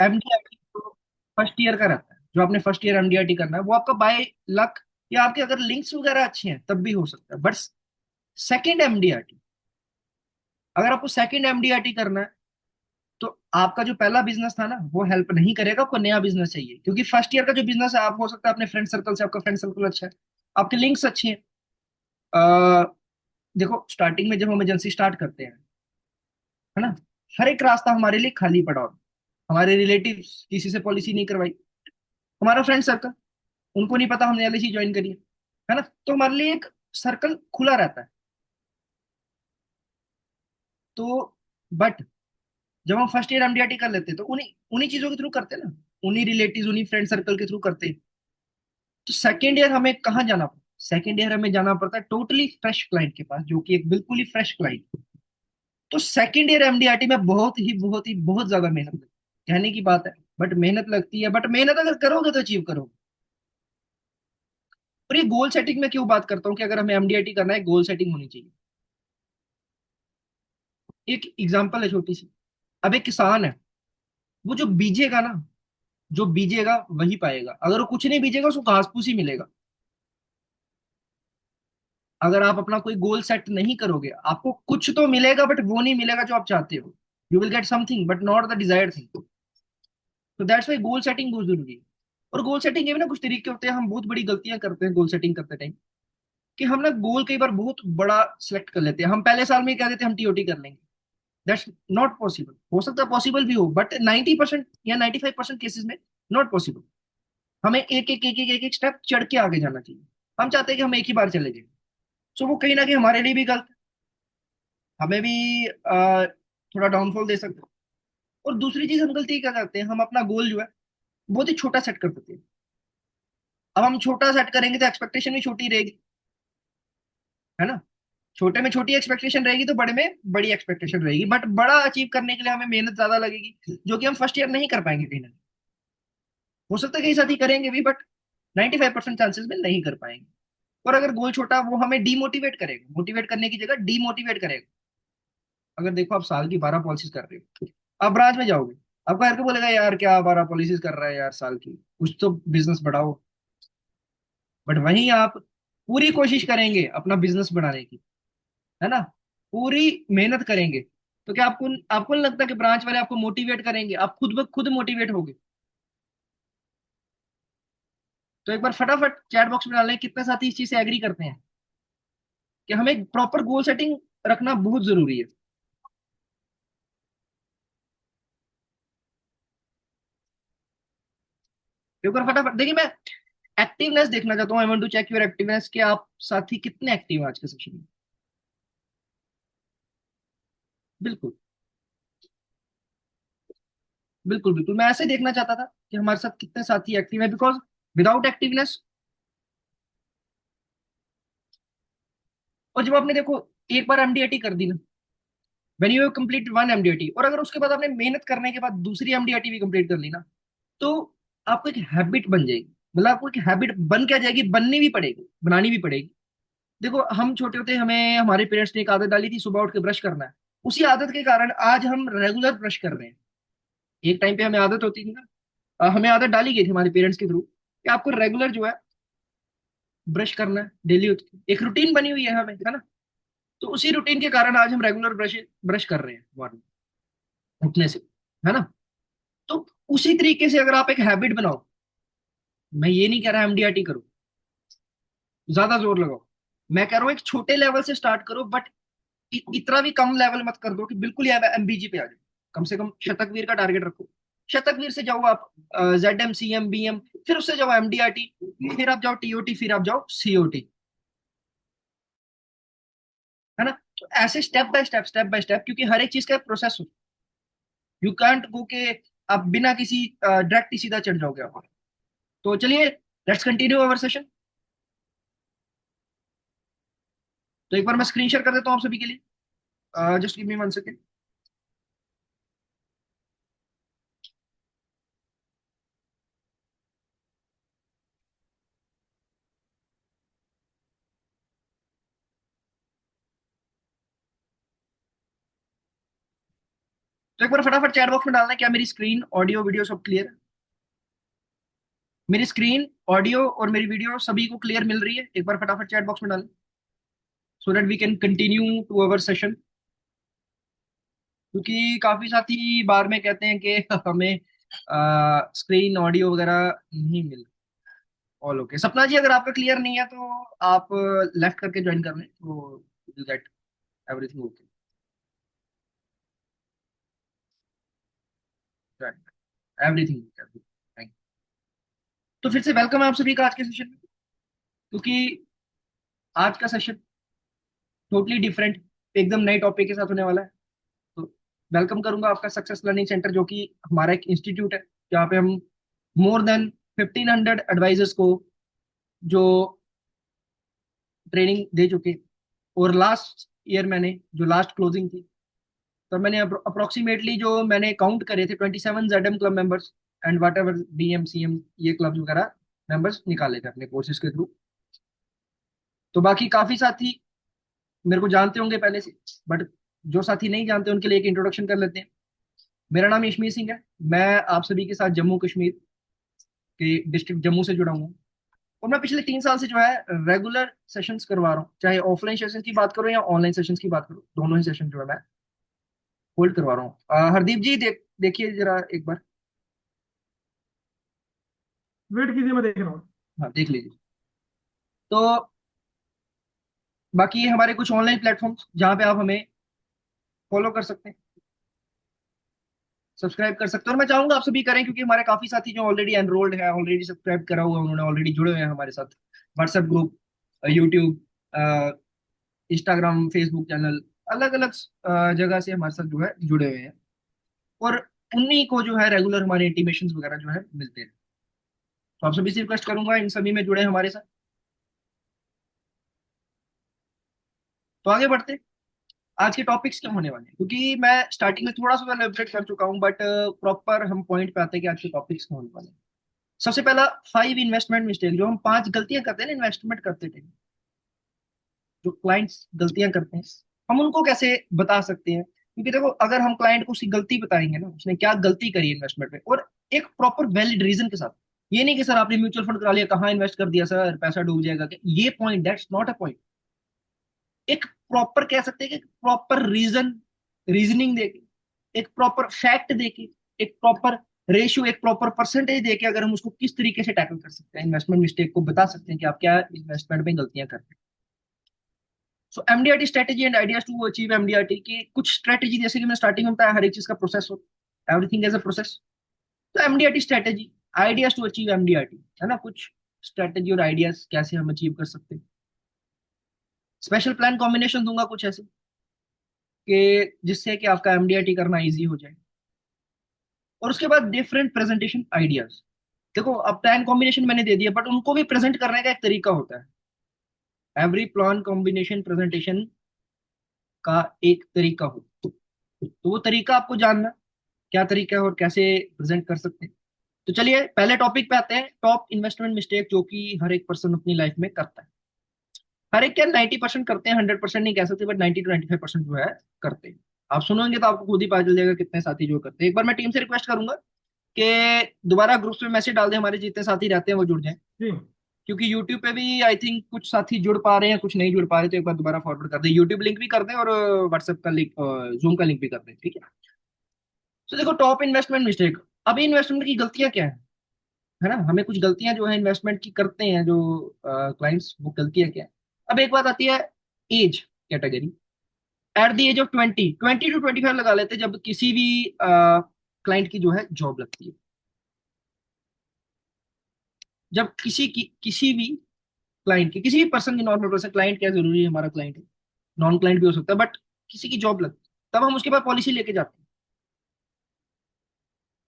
MDRT तो first year का रहता है, जो आपने फर्स्ट ईयर एमडीआरटी करना है वो आपका बाय लक या आपके अगर लिंक्स वगैरह अच्छे हैं तब भी हो सकता है। बट सेकंड एमडीआरटी, अगर आपको सेकंड एमडीआरटी करना है तो आपका जो पहला बिजनेस था ना वो हेल्प नहीं करेगा, आपको नया बिजनेस चाहिए। क्योंकि फर्स्ट ईयर का जो बिजनेस है, आप हो सकता है अपने फ्रेंड सर्कल से, आपका फ्रेंड सर्कल अच्छा है, आपके लिंक्स अच्छे हैं। अ, देखो स्टार्टिंग में जब हम एजेंसी स्टार्ट करते हैं, है ना, हर एक रास्ता हमारे लिए खाली पड़ा होता है। हमारे रिलेटिव किसी से पॉलिसी नहीं करवाई, हमारा फ्रेंड सर्कल, उनको नहीं पता हमने एलआईसी ज्वाइन करी है ना, तो हमारे लिए एक सर्कल खुला रहता है। तो बट जब हम फर्स्ट ईयर एमडीआरटी कर लेते हैं तो उन्हीं उन्हीं चीजों के थ्रू करते हैं ना, उन्हीं रिलेटिव उन्हीं फ्रेंड सर्कल के थ्रू करते हैं। तो सेकेंड ईयर हमें कहाँ जाना पड़ता है? सेकेंड ईयर हमें जाना पड़ता है टोटली फ्रेश क्लाइंट के पास, जो कि एक बिल्कुल ही फ्रेश क्लाइंट। तो सेकेंड ईयर एमडीआरटी में बहुत ज्यादा मेहनत लगती है, कहने की बात है, बट मेहनत लगती है। बट मेहनत अगर करोगे तो अचीव करोगे। और ये गोल सेटिंग में क्यों बात करता हूँ कि अगर हमें एमडीआरटी करना है गोल सेटिंग होनी चाहिए। एक एग्जांपल है छोटी सी। अब एक किसान है, वो जो बीजेगा ना, जो बीजेगा वही पाएगा। अगर वो कुछ नहीं बीजेगा उसको घास फूस ही मिलेगा। अगर आप अपना कोई गोल सेट नहीं करोगे, आपको कुछ तो मिलेगा बट वो नहीं मिलेगा जो आप चाहते हो। You will get something but not the desired thing. तो दैट्स वाई गोल सेटिंग बहुत जरूरी है। और गोल सेटिंग के भी ना कुछ तरीके होते हैं। हम बहुत बड़ी गलतियां करते हैं गोल सेटिंग करते टाइम, कि हम ना गोल कई बार बहुत बड़ा सिलेक्ट कर लेते हैं। हम पहले साल में ही कह देते हैं हम टीओटी कर लेंगे। That's not possible. हो सकता है पॉसिबल भी हो, बट 90% या 95% केसेस में नॉट पॉसिबल। हमें एक एक स्टेप चढ़ के आगे जाना चाहिए। हम चाहते हैं कि हम एक ही बार चले जाए, सो वो कहीं ना कहीं हमारे लिए भी गलत है। हमें भी थोड़ा डाउनफॉल दे सकते हैं। और दूसरी चीज हम गलती क्या करते हैं, हम अपना गोल जो है बहुत ही छोटा सेट कर देते हैं। अब हम छोटा सेट करेंगे तो एक्सपेक्टेशन भी छोटी रहेगी, है ना। छोटे में छोटी एक्सपेक्टेशन रहेगी तो बड़े में बड़ी एक्सपेक्टेशन रहेगी। बट बड़ा अचीव करने के लिए हमें मेहनत ज्यादा लगेगी, जो कि हम फर्स्ट ईयर नहीं कर पाएंगे कहीं ना कहीं। हो सकता है कहीं साथी करेंगे भी, बट 95% चांसेस में नहीं कर पाएंगे। और अगर गोल छोटा, वो हमें डीमोटिवेट करेगा, मोटिवेट करने की जगह डीमोटिवेट करेगा। अगर देखो आप साल की 12 पॉलिसीज कर रहे हो, आप ब्रांच में जाओगे, आपको हर कोई बोलेगा यार क्या 12 पॉलिसीज कर रहा है यार साल की, कुछ तो बिजनेस बढ़ाओ। बट वहीं आप पूरी कोशिश करेंगे अपना बिजनेस बढ़ाने की, है ना, पूरी मेहनत करेंगे, तो क्या आपको आपको नहीं लगता कि ब्रांच वाले आपको मोटिवेट करेंगे? आप खुद ब खुद मोटिवेट होगे। तो एक बार फटाफट चैट बॉक्स में डालें कितने साथी इस चीज से एग्री करते हैं कि हमें प्रॉपर गोल सेटिंग रखना बहुत जरूरी है। एक बार फटाफट देखिए, मैं एक्टिवनेस देखना चाहता हूँ। I want to check your activeness, कि आप साथी कितने एक्टिव हैं आज के सेशन में। बिल्कुल बिल्कुल बिल्कुल, मैं ऐसे देखना चाहता था कि हमारे साथ कितने साथी एक्टिव है, बिकॉज विदाउट एक्टिवनेस, और जब आपने देखो एक बार एमडीआईटी कर दी ना, व्हेन यू कंप्लीट वन एमडीआईटी, और अगर उसके बाद आपने मेहनत करने के बाद दूसरी एमडीआईटी भी कंप्लीट कर ली ना, तो आपको एक हैबिट बन जाएगी। मतलब आपको एक हैबिट बन क्या जाएगी, बननी भी पड़ेगी, बनानी भी पड़ेगी। देखो हम छोटे होते, हमें हमारे पेरेंट्स ने एक आदत डाली थी सुबह उठ के ब्रश करना है। उसी आदत के कारण आज हम रेगुलर ब्रश कर रहे हैं। एक टाइम पे हमें आदत होती थी ना, हमें आदत डाली गई थी हमारे पेरेंट्स के थ्रू कि आपको रेगुलर जो है ब्रश करना है डेली। एक रूटीन बनी हुई है हमें, है ना। तो उसी रूटीन के कारण आज हम रेगुलर ब्रश ब्रश कर रहे हैं मॉर्निंग उठने से, है ना। तो उसी तरीके से अगर आप एक हैबिट बनाओ, मैं ये नहीं कह रहा एमडीआरटी करो, ज्यादा जोर लगाओ। मैं कह रहा हूँ एक छोटे लेवल से स्टार्ट करो, बट इतना भी कम लेवल मत कर दो कि बिल्कुल ही एमबीजी पे आ जाए। कम से कम शतकवीर का टारगेट रखो। शतकवीर से जाओ आप Z M C M B M, फिर उससे जाओ एमडीआरटी, फिर आप जाओ टीओटी, फिर आप जाओ सीओटी, है ना। तो ऐसे स्टेप बाय स्टेप, क्योंकि हर एक चीज का प्रोसेस हो। यू कैंट गो के आप बिना किसी डायरेक्ट ही सीधा चढ़ जाओगे आप। तो चलिए लेट्स कंटिन्यू अवर सेशन। तो एक बार मैं स्क्रीन शेयर कर देता हूँ आप सभी के लिए, जस्ट गिव मी 1 सेकेंड। तो एक बार फटाफट चैट बॉक्स में डालना है क्या मेरी स्क्रीन ऑडियो वीडियो सब क्लियर है। मेरी स्क्रीन ऑडियो और मेरी वीडियो सभी को क्लियर मिल रही है, एक बार फटाफट चैट बॉक्स में डालें so that we can continue to our session. क्योंकि काफी साथी बार में कहते हैं कि हमें स्क्रीन ऑडियो वगैरह नहीं मिल। ऑल ओके सपना जी, अगर आपका क्लियर नहीं है तो आप लेफ्ट करके ज्वाइन कर लें तो will get everything okay. Everything thank. तो फिर से वेलकम है आप सभी का आज के सेशन में। क्योंकि आज का सेशन टोटली डिफरेंट, एकदम नए टॉपिक के साथ होने वाला है। तो वेलकम करूंगा आपका सक्सेस लर्निंग सेंटर, जो कि हमारा एक इंस्टीट्यूट है जहाँ पे हम मोर देन 1500 एडवाइजर्स को जो ट्रेनिंग दे चुके। और लास्ट ईयर मैंने जो लास्ट क्लोजिंग थी, तो मैंने अप्रोक्सीमेटली जो मैंने काउंट करे थे 27 ZM club members and what ever BM CM ये क्लब्स वगैरह मेंबर्स निकाले थे अपने कोर्सेज के थ्रू। तो बाकी काफी साथी मेरे को जानते होंगे पहले से, बट जो साथी नहीं जानते उनके लिए एक इंट्रोडक्शन कर लेते हैं। मेरा नाम यशमीर सिंह है। मैं आप सभी के साथ जम्मू कश्मीर के डिस्ट्रिक्ट जम्मू से जुड़ा हूँ। और मैं पिछले 3 साल से जो है रेगुलर सेशंस करवा रहा हूँ, चाहे ऑफलाइन सेशन की बात करो या ऑनलाइन सेशंस की बात करो, दोनों ही सेशन जो है मैं होल्ड करवा रहा हूँ। हरदीप जी देखिए जरा एक बार। वेट कीजिए, मैं देख रहा हूँ। हाँ देख लीजिए। तो बाकी ये हमारे कुछ ऑनलाइन प्लेटफॉर्म्स जहाँ पे आप हमें फॉलो कर सकते हैं, सब्सक्राइब कर सकते हैं। और मैं चाहूंगा आप सभी करें, क्योंकि हमारे काफी साथी जो ऑलरेडी एनरोल्ड है, ऑलरेडी सब्सक्राइब करा हुआ है, उन्होंने ऑलरेडी जुड़े हुए हैं हमारे साथ। WhatsApp group, YouTube, Instagram, Facebook channel, अलग अलग जगह से हमारे साथ जो है जुड़े हुए हैं। और उन्हीं को जो है रेगुलर हमारे इंटीमेशन वगैरह जो है मिलते हैं। तो आप सभी से रिक्वेस्ट करूंगा इन सभी में जुड़े हमारे साथ। तो आगे बढ़ते हैं। आज के टॉपिक्स क्या होने वाले हैं, क्योंकि मैं स्टार्टिंग में थोड़ा सा एलिब्रेट कर चुका हूँ, बट प्रॉपर हम पॉइंट पे आते हैं कि आज के टॉपिक्स क्या होने वाले हैं। सबसे पहला, 5 इन्वेस्टमेंट मिस्टेक, जो हम 5 गलतियां करते हैं ना इन्वेस्टमेंट करते थे, जो क्लाइंट्स गलतियां करते हैं, हम उनको कैसे बता सकते हैं। क्योंकि देखो, अगर हम क्लाइंट को उसकी गलती बताएंगे ना, उसने क्या गलती करी इन्वेस्टमेंट में, और एक प्रॉपर वैलिड रीजन के साथ। ये नहीं कि सर आपने म्यूचुअल फंड करा लिया, कहाँ इन्वेस्ट कर दिया सर, पैसा डूब जाएगा क्या, ये point, that's not a point. एक प्रॉपर कह सकते हैं कि प्रॉपर रीजनिंग देके, एक प्रॉपर फैक्ट देके, एक प्रॉपर रेशियो, एक प्रॉपर परसेंटेज देके, अगर हम उसको किस तरीके से टैकल कर सकते हैं, इन्वेस्टमेंट मिस्टेक को बता सकते हैं कि आप क्या इन्वेस्टमेंट में गलतियां करते हैं। So MDRT strategy and ideas to achieve MDRT की कुछ स्ट्रेटेजी, जैसे कि मैं स्टार्टिंग में बताया, हर एक चीज का प्रोसेस हो, एवरीथिंग एज अ प्रोसेस। तो MDRT strategy, ideas to achieve MDRT, है ना, कुछ स्ट्रेटेजी और आइडियाज कैसे हम अचीव कर सकते हैं। स्पेशल प्लान कॉम्बिनेशन दूंगा कुछ ऐसे कि जिससे कि आपका MDRT करना इजी हो जाए। और उसके बाद डिफरेंट प्रेजेंटेशन आइडियाज। देखो, अब प्लान कॉम्बिनेशन मैंने दे दिया, बट उनको भी प्रेजेंट करने का एक तरीका होता है। एवरी प्लान कॉम्बिनेशन प्रेजेंटेशन का एक तरीका हो, तो वो तरीका आपको जानना, क्या तरीका है और कैसे प्रेजेंट कर सकते हैं। तो चलिए पहले टॉपिक पे आते हैं, टॉप इन्वेस्टमेंट मिस्टेक जो कि हर एक पर्सन अपनी लाइफ में करता है। हर एक क्या, 90% करते हैं, 100% नहीं कह सकते, बट 90 to 95% जो है करते हैं। आप सुनेंगे तो आपको खुद ही पता चल जाएगा कितने साथी जो करते हैं। एक बार मैं टीम से रिक्वेस्ट करूंगा कि दोबारा ग्रुप्स में मैसेज डाल दें, हमारे जितने साथी रहते हैं वो जुड़ जाएं। जी। क्योंकि यूट्यूब पे भी आई थिंक कुछ साथी जुड़ पा रहे हैं, कुछ नहीं जुड़ पा रहे, तो एक बार दोबारा फॉरवर्ड कर दें, यूट्यूब लिंक भी कर दें और व्हाट्सएप का लिंक, जूम का लिंक भी कर दें, ठीक है। तो देखो, टॉप इन्वेस्टमेंट मिस्टेक। अभी इन्वेस्टमेंट की गलतियां क्या है ना, हमें कुछ गलतियां जो है इन्वेस्टमेंट की करते हैं जो क्लाइंट्स, वो गलतियां क्या है। अब एक बात आती है as category. At the age of 20 to 25 लगा लेते हैं, जब किसी भी क्लाइंट की जो है जॉब लगती है। जब किसी भी क्लाइंट की, किसी भी पर्सन की, नॉर्मल पर्सन, क्लाइंट क्या जरूरी है, हमारा क्लाइंट है, नॉन क्लाइंट भी हो सकता है, बट किसी की जॉब लगती है, तब हम उसके पास पॉलिसी लेके जाते हैं,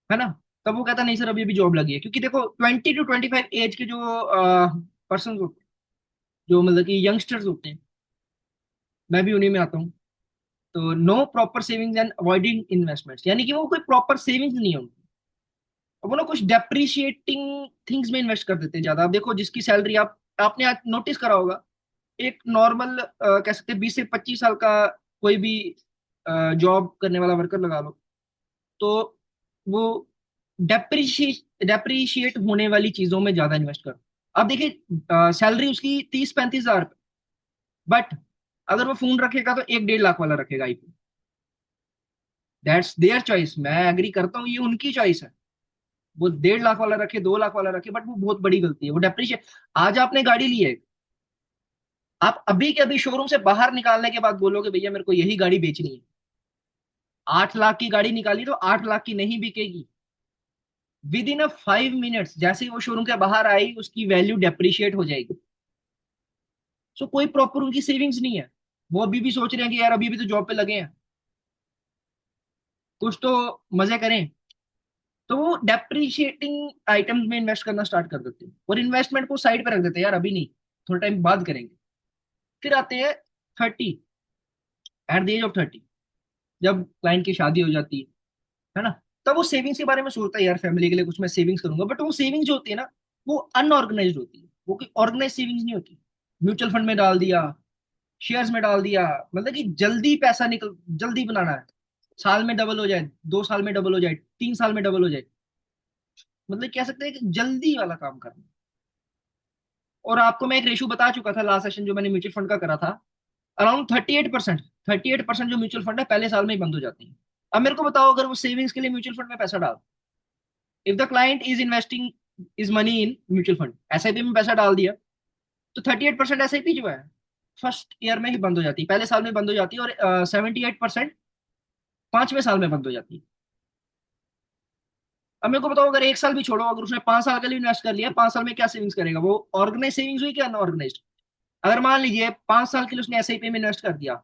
है ना। तब वो कहता नहीं सर अभी अभी जॉब लगी है। क्योंकि देखो, 20 to 25 एज के जो पर्सन होते हैं, जो मतलब कि यंगस्टर्स होते हैं, मैं भी उन्हीं में आता हूँ। तो no proper savings and avoiding investments, यानी कि वो कोई प्रॉपर सेविंग्स नहीं है उनकी। अब वो ना कुछ डेप्रिशिएटिंग थिंग्स में इन्वेस्ट कर देते हैं ज्यादा। अब देखो, जिसकी सैलरी आपने आज नोटिस करा होगा, एक नॉर्मल कह सकते हैं 20 से 25 साल का कोई भी जॉब करने वाला वर्कर लगा लो, तो वो डेप्रिशिएट होने वाली चीजों में ज्यादा इन्वेस्ट करो। अब देखिए सैलरी उसकी 30-35 हजार, बट अगर वो फोन रखेगा तो 1-1.5 लाख वाला रखेगा आईफोन। दैट्स देयर चॉइस, मैं एग्री करता हूँ, ये उनकी चॉइस है। वो 1.5 लाख वाला रखे, 2 लाख वाला रखे, बट वो बहुत बड़ी गलती है, वो डेप्रिशिएट। आज आपने गाड़ी ली है, आप अभी के अभी शोरूम से बाहर निकालने के बाद बोलोगे भैया मेरे को यही गाड़ी बेचनी है, 8 लाख की गाड़ी निकाली तो 8 लाख की नहीं बिकेगी। विद इन 5 मिनट्स जैसे ही वो शोरूम के बाहर आई उसकी वैल्यू डेप्रिशिएट हो जाएगी। सो कोई प्रॉपर उनकी सेविंग्स नहीं है। वो अभी भी सोच रहे हैं कि यार अभी भी तो जॉब पे लगे हैं, कुछ तो मजे करें। तो वो डेप्रिशिएटिंग आइटम्स में इन्वेस्ट करना स्टार्ट कर देते हैं और इन्वेस्टमेंट को साइड पे रख देते हैं, यार अभी नहीं, थोड़ा टाइम बाद करेंगे। फिर आते हैं 30, एट द एज ऑफ 30, जब क्लाइंट की शादी हो जाती है ना, तब वो सेविंग्स के बारे में सोचता है, यार फैमिली के लिए कुछ मैं सेविंग्स करूंगा। बट वो सेविंग्स जो होती है ना, वो अनऑर्गेनाइज होती है, वो कोई ऑर्गेनाइज सेविंग्स नहीं होती। म्यूचुअल फंड में डाल दिया, शेयर्स में डाल दिया, मतलब कि जल्दी पैसा निकल, जल्दी बनाना है, साल में डबल हो जाए, 2 साल में डबल हो जाए, 3 साल में डबल हो जाए, मतलब कह सकते हैं कि जल्दी वाला काम करना। और आपको मैं एक रेशो बता चुका था लास्ट सेशन जो मैंने म्यूचुअल फंड का करा था, अराउंड 38%। 38% जो म्यूचुअल फंड है पहले साल में ही बंद हो जाती है। अब मेरे को बताओ, अगर वो सेविंग्स के लिए म्यूचुअल फंड में पैसा डाल, if the client is investing is money in mutual fund, SIP में पैसा डाल दिया, तो 38% एसआईपी जो है फर्स्ट ईयर में ही बंद हो जाती है, पहले साल में बंद हो जाती है, और 78% 5वें साल में बंद हो जाती है। अब मेरे को बताओ, अगर 1 साल भी छोड़ो, अगर उसने 5 साल के लिए इन्वेस्ट कर लिया, 5 साल में क्या सेविंग्स करेगा? वो ऑर्गेनाइज सेविंग्स हुई क्या अनऑर्गेनाइज? अगर मान लीजिए 5 साल के लिए उसने एसआईपी में इन्वेस्ट कर दिया,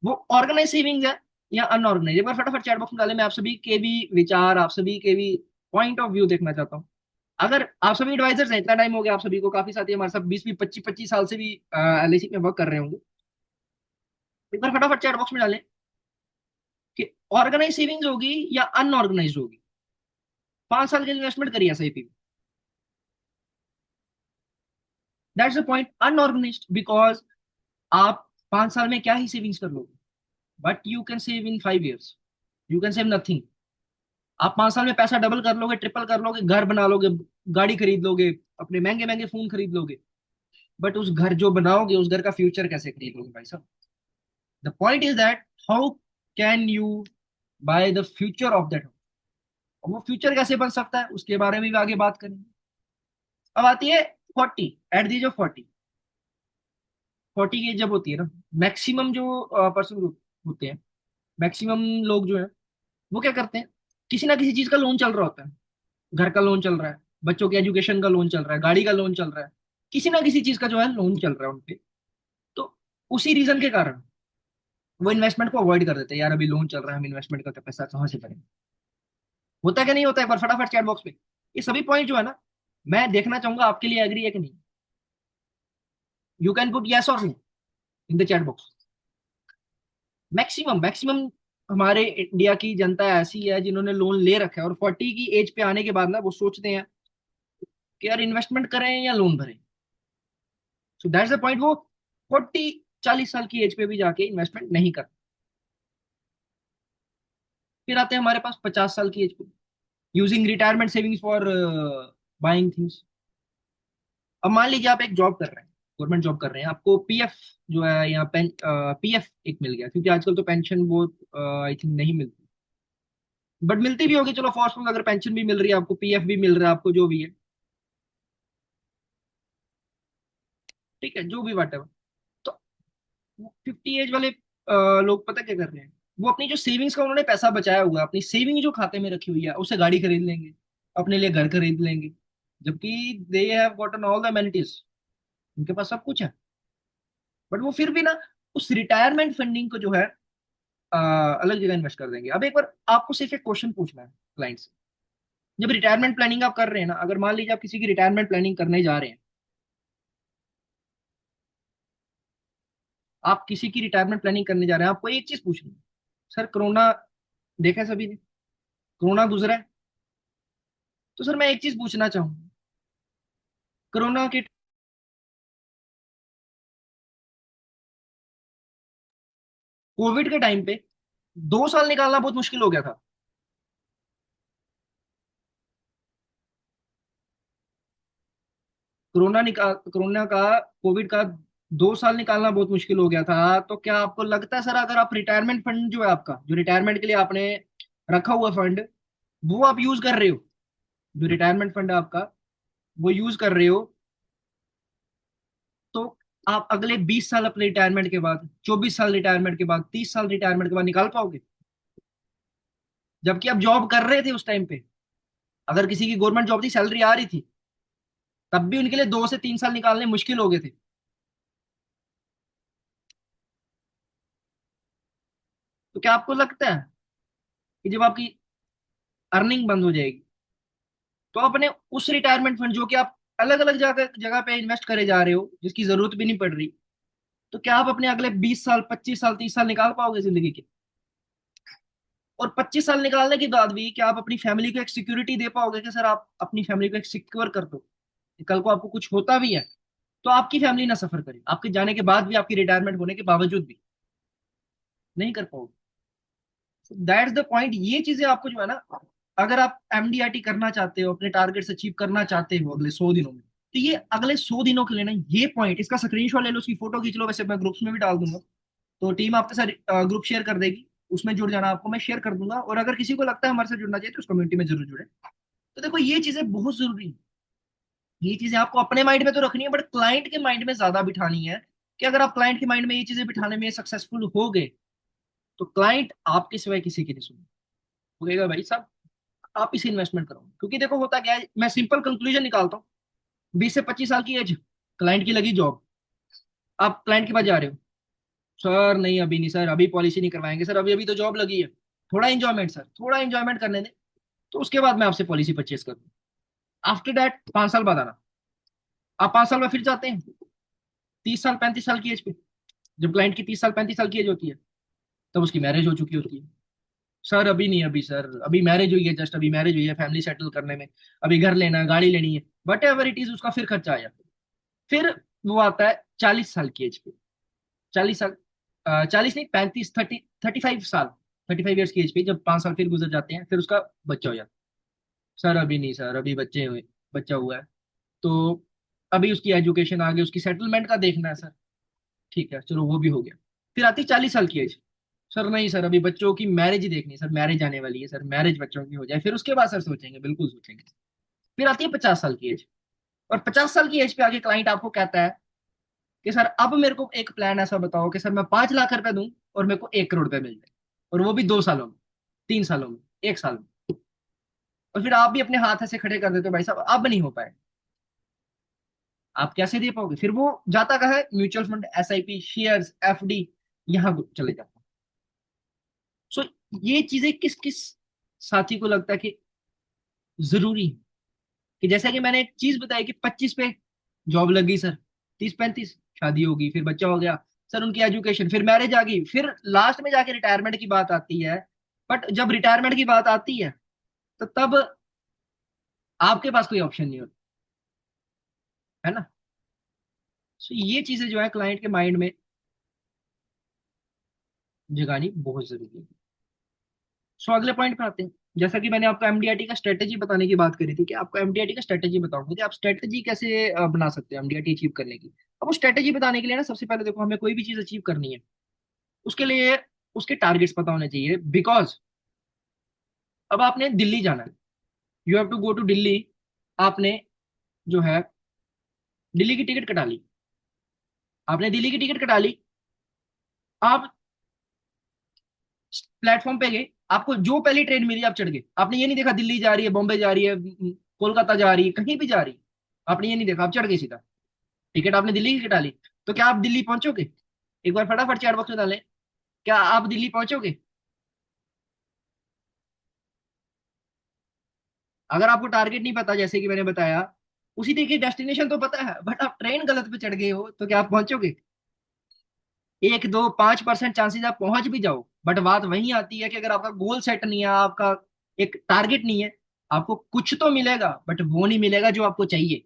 वो ऑर्गेनाइज सेविंग्स है या अनऑर्गेनाइज? एक बार फटाफट चैट बॉक्स में डाले, मैं आप सभी के भी विचार, आप सभी के भी पॉइंट ऑफ व्यू देखना चाहता हूँ। अगर आप सभी एडवाइजर्स हैं, इतना टाइम हो गया आप सभी को, काफी साथी हमारे साथ 20 20 25 25 साल से भी एलआईसी में वर्क कर रहे होंगे, एक बार फटाफट चैट बॉक्स में डालें कि ऑर्गेनाइज सेविंग्स होगी या अनऑर्गेनाइज होगी। 5 साल की इन्वेस्टमेंट करिए SIP, that's the point, unorganised, because आप 5 साल में क्या ही सेविंग्स कर लोगे, but you can save in 5 years, you can save nothing. आप 5 साल में पैसा डबल कर लोगे, ट्रिपल कर लोगे, घर बना लोगे, गाड़ी खरीद लोगे, अपने महंगे महंगे फोन खरीद लोगे, बट उस घर जो बनाओगे उस घर का फ्यूचर कैसे खरीद लोगे भाई साहब? The point is that how can you by the future of that. वो फ्यूचर कैसे बन सकता है उसके बारे में भी आगे बात करेंगे। अब आती है 40, एट द एज ऑफ 40। 40 की एज जब होती है ना, मैक्सिमम जो पर्सन होते हैं, मैक्सिमम लोग जो है वो क्या करते हैं, किसी ना किसी चीज का लोन चल रहा होता है। घर का लोन चल रहा है, बच्चों के एजुकेशन का लोन चल रहा है, गाड़ी का लोन चल रहा है, किसी ना किसी चीज का जो है लोन चल रहा है उनपे। तो उसी रीजन के कारण वो इन्वेस्टमेंट को अवॉइड कर देते हैं, यार अभी लोन चल रहा है, हम इन्वेस्टमेंट का पैसा कहाँ से करेंगे? होता है क्या नहीं होता? एक बार फटाफट चैट बॉक्स पे ये सभी पॉइंट जो है ना, मैं देखना चाहूंगा आपके लिए एग्री है कि नहीं। यू कैन पुट यस और no in the chat box. Maximum maximum हमारे इंडिया की जनता ऐसी है जिन्होंने लोन ले रखा है, और 40 की एज पे आने के बाद ना वो सोचते हैं कि यार इन्वेस्टमेंट करें या लोन भरें। सो दैट्स द पॉइंट, वो 40 40 साल की एज पे भी जाके इन्वेस्टमेंट नहीं कर। फिर आते हैं हमारे पास 50 साल की एज पे, using retirement savings for buying things. अब मान लीजिए आप एक जॉब कर रहे हैं, गवर्नमेंट जॉब कर रहे हैं, आपको पीएफ जो है या पीएफ एक मिल गया, क्योंकि आजकल तो पेंशन वो आई थिंक नहीं मिलती, बट मिलती भी होगी, चलो फर्स्ट में अगर पेंशन भी मिल रही है आपको, पीएफ भी मिल रहा है आपको, जो भी है, ठीक है, जो भी वाट। तो 50 एज वाले लोग पता क्या कर रहे हैं, वो अपनी जो सेविंग्स का उन्होंने पैसा बचाया हुआ है, अपनी सेविंग जो खाते में रखी हुई है, उससे गाड़ी खरीद लेंगे, अपने लिए घर खरीद लेंगे, जबकि they have gotten all the amenities, उनके पास सब कुछ है, बट वो फिर भी ना उस रिटायरमेंट फंडिंग को जो है अलग जगह इन्वेस्ट कर देंगे। अब एक बार आपको सिर्फ एक क्वेश्चन पूछना है क्लाइंट से, जब रिटायरमेंट प्लानिंग आप कर रहे हैं ना, अगर मान लीजिए आप किसी की रिटायरमेंट प्लानिंग करने जा रहे हैं, आप किसी की रिटायरमेंट प्लानिंग करने जा रहे हैं, आपको एक चीज पूछनी है, सर कोरोना देखा है सभी ने, कोरोना गुजरा है, तो सर मैं एक चीज पूछना चाहूंगा, कोरोना के कोविड के टाइम पे 2 साल निकालना बहुत मुश्किल हो गया था, कोरोना का, कोविड का 2 साल निकालना बहुत मुश्किल हो गया था। तो क्या आपको लगता है सर, अगर आप रिटायरमेंट फंड जो है आपका, जो रिटायरमेंट के लिए आपने रखा हुआ फंड, वो आप यूज कर रहे हो, जो रिटायरमेंट फंड है आपका वो यूज कर रहे हो, तो आप अगले 20 साल अपने रिटायरमेंट के बाद, 24 साल रिटायरमेंट के बाद, 30 साल रिटायरमेंट के बाद निकाल पाओगे? जबकि आप जॉब कर रहे थे उस टाइम पे। अगर किसी की गवर्नमेंट जॉब थी, सैलरी आ रही थी, तब भी उनके लिए 2 से 3 साल निकालने मुश्किल हो गए थे। तो क्या आपको लगता है कि जब आपकी अर्निंग बंद हो जाएगी, तो अपने उस रिटायरमेंट फंड जो कि आप अलग अलग जगह जगह पे इन्वेस्ट करे जा रहे हो, जिसकी जरूरत भी नहीं पड़ रही, तो क्या आप अपने अगले 20 साल, 25 साल, 30 साल निकाल पाओगे जिंदगी के? और 25 साल निकालने के बाद भी क्या आप अपनी फैमिली को एक सिक्योरिटी दे पाओगे कि सर आप अपनी फैमिली को एक सिक्योर कर दो, कि कल को आपको कुछ होता भी है तो आपकी फैमिली ना सफर करे, आपके जाने के बाद भी, आपकी रिटायरमेंट होने के बावजूद भी नहीं कर पाओगे? That's the point. ये चीजें आपको जो है ना, अगर आप एमडीआरटी करना चाहते हो, अपने टारगेट्स अचीव करना चाहते हो अगले 100 दिनों में, तो ये अगले 100 दिनों के लिए ना, ये पॉइंट, इसका स्क्रीनशॉट ले लो, उसकी फोटो खींच लो। वैसे मैं ग्रुप्स में भी डाल दूंगा, तो टीम आपके साथ ग्रुप शेयर कर देगी, उसमें जुड़ जाना, आपको मैं शेयर कर दूंगा। और अगर किसी को लगता है हमारे साथ जुड़ना चाहिए, तो उस कम्युनिटी में जरूर जुड़े। तो देखो, ये चीजें बहुत जरूरी है। ये चीजें आपको अपने माइंड में तो रखनी है, बट क्लाइंट के माइंड में ज्यादा बिठानी है, कि अगर आप क्लाइंट के माइंड में ये चीजें बिठाने में सक्सेसफुल हो गए, तो क्लाइंट आपके सिवाय किसी की नहीं सुने, बोलेगा भाई साहब आप इसे इन्वेस्टमेंट करो। क्योंकि देखो होता क्या है, मैं सिंपल कंक्लूजन निकालता हूँ। 20 से 25 साल की एज, क्लाइंट की लगी जॉब, आप क्लाइंट के पास जा रहे हो, सर नहीं अभी नहीं सर, अभी पॉलिसी नहीं करवाएंगे सर, अभी अभी तो जॉब लगी है, थोड़ा इंजॉयमेंट सर, थोड़ा इंजॉयमेंट करने दें, तो उसके बाद मैं आपसे पॉलिसी परचेस कर दूँ। आफ्टर दैट 5 साल बाद आना। आप 5 साल में फिर जाते हैं 30 साल 35 साल की एज पे, जब क्लाइंट की 30 साल 35 साल की एज होती है, तब उसकी मैरिज हो चुकी होती है। सर अभी नहीं, अभी सर अभी मैरिज हुई है, जस्ट अभी मैरिज हुई है, फैमिली सेटल करने में, अभी घर लेना है, गाड़ी लेनी है, वट एवर इट इज, उसका फिर खर्चा आ जाता है। फिर वो आता है 40 साल की एज पे, 40 साल, 40 नहीं, 35, 35 साल, 35 ईयर्स की एज पे, जब 5 साल फिर गुजर जाते हैं, फिर उसका बच्चा हो जाता है। सर अभी नहीं सर, अभी बच्चे हुए, बच्चा हुआ है, तो अभी उसकी एजुकेशन आगे, उसकी सेटलमेंट का देखना है सर। ठीक है चलो, वो भी हो गया। फिर आती 40 साल की एज, सर नहीं सर, अभी बच्चों की मैरिज ही देखनी है सर, मैरिज आने वाली है सर, मैरिज बच्चों की हो जाए, फिर उसके बाद सर सोचेंगे, बिल्कुल सोचेंगे। फिर आती है 50 साल की एज, और 50 साल की एज पे आके क्लाइंट आपको कहता है कि सर अब मेरे को एक प्लान ऐसा बताओ कि सर मैं 5 लाख रुपए दूं और मेरे को 1 करोड़ रुपए मिल जाए, और वो भी 2 सालों में, 3 सालों में, 1 साल में। और फिर आप भी अपने हाथ ऐसे खड़े कर देते हो, भाई साहब अब नहीं हो पाए, आप कैसे दे पाओगे? फिर वो जाता कहाँ है, mutual fund, SIP, shares, FD, यहाँ चले जाता है। सो ये चीजें किस किस साथी को लगता है कि जरूरी है? कि जैसा कि मैंने एक चीज बताई कि 25 पे जॉब लग गई सर, 30 35 शादी होगी, फिर बच्चा हो गया, सर उनकी एजुकेशन, फिर मैरिज आ गई, फिर लास्ट में जाके रिटायरमेंट की बात आती है। बट जब रिटायरमेंट की बात आती है, तो तब आपके पास कोई ऑप्शन नहीं होता, है ना? सो ये चीजें जो है क्लाइंट के माइंड में जगानी बहुत जरूरी है। सो अगले पॉइंट पे आते हैं। जैसा कि मैंने आपको एमडीआरटी का स्ट्रेटेजी बताने की बात करी थी, कि आपको एमडीआरटी का स्ट्रेटेजी बताऊंगा कि आप स्ट्रेटेजी कैसे बना सकते हैं एमडीआरटी अचीव करने की। अब वो स्ट्रेटेजी बताने के लिए ना, सबसे पहले देखो, हमें कोई भी चीज अचीव करनी है, उसके लिए उसके टारगेट्स पता होने चाहिए। बिकॉज अब आपने दिल्ली जाना है, you have to go to Delhi, आपने जो है दिल्ली की टिकट कटा ली, आपने दिल्ली की टिकट कटा ली, आप प्लेटफॉर्म पे गए, आपको जो पहली ट्रेन मिली आप चढ़ गए, आपने ये नहीं देखा दिल्ली जा रही है, बॉम्बे जा रही है, कोलकाता जा रही है, कहीं भी जा रही है, आपने ये नहीं देखा, आप चढ़ गए सीधा, टिकट आपने दिल्ली की कटा ली। तो क्या आप दिल्ली पहुंचोगे? एक बार फटाफट चैट बॉक्स में डालें, क्या आप दिल्ली पहुंचोगे? अगर आपको टारगेट नहीं पता, जैसे कि मैंने बताया, उसी तरीके डेस्टिनेशन तो पता है, बट आप ट्रेन गलत पे चढ़ गए हो, तो क्या आप पहुंचोगे? 1 2 5% चांसेस आप पहुंच भी जाओ, बट बात वही आती है कि अगर आपका गोल सेट नहीं है, आपका एक टारगेट नहीं है, आपको कुछ तो मिलेगा, बट वो नहीं मिलेगा जो आपको चाहिए।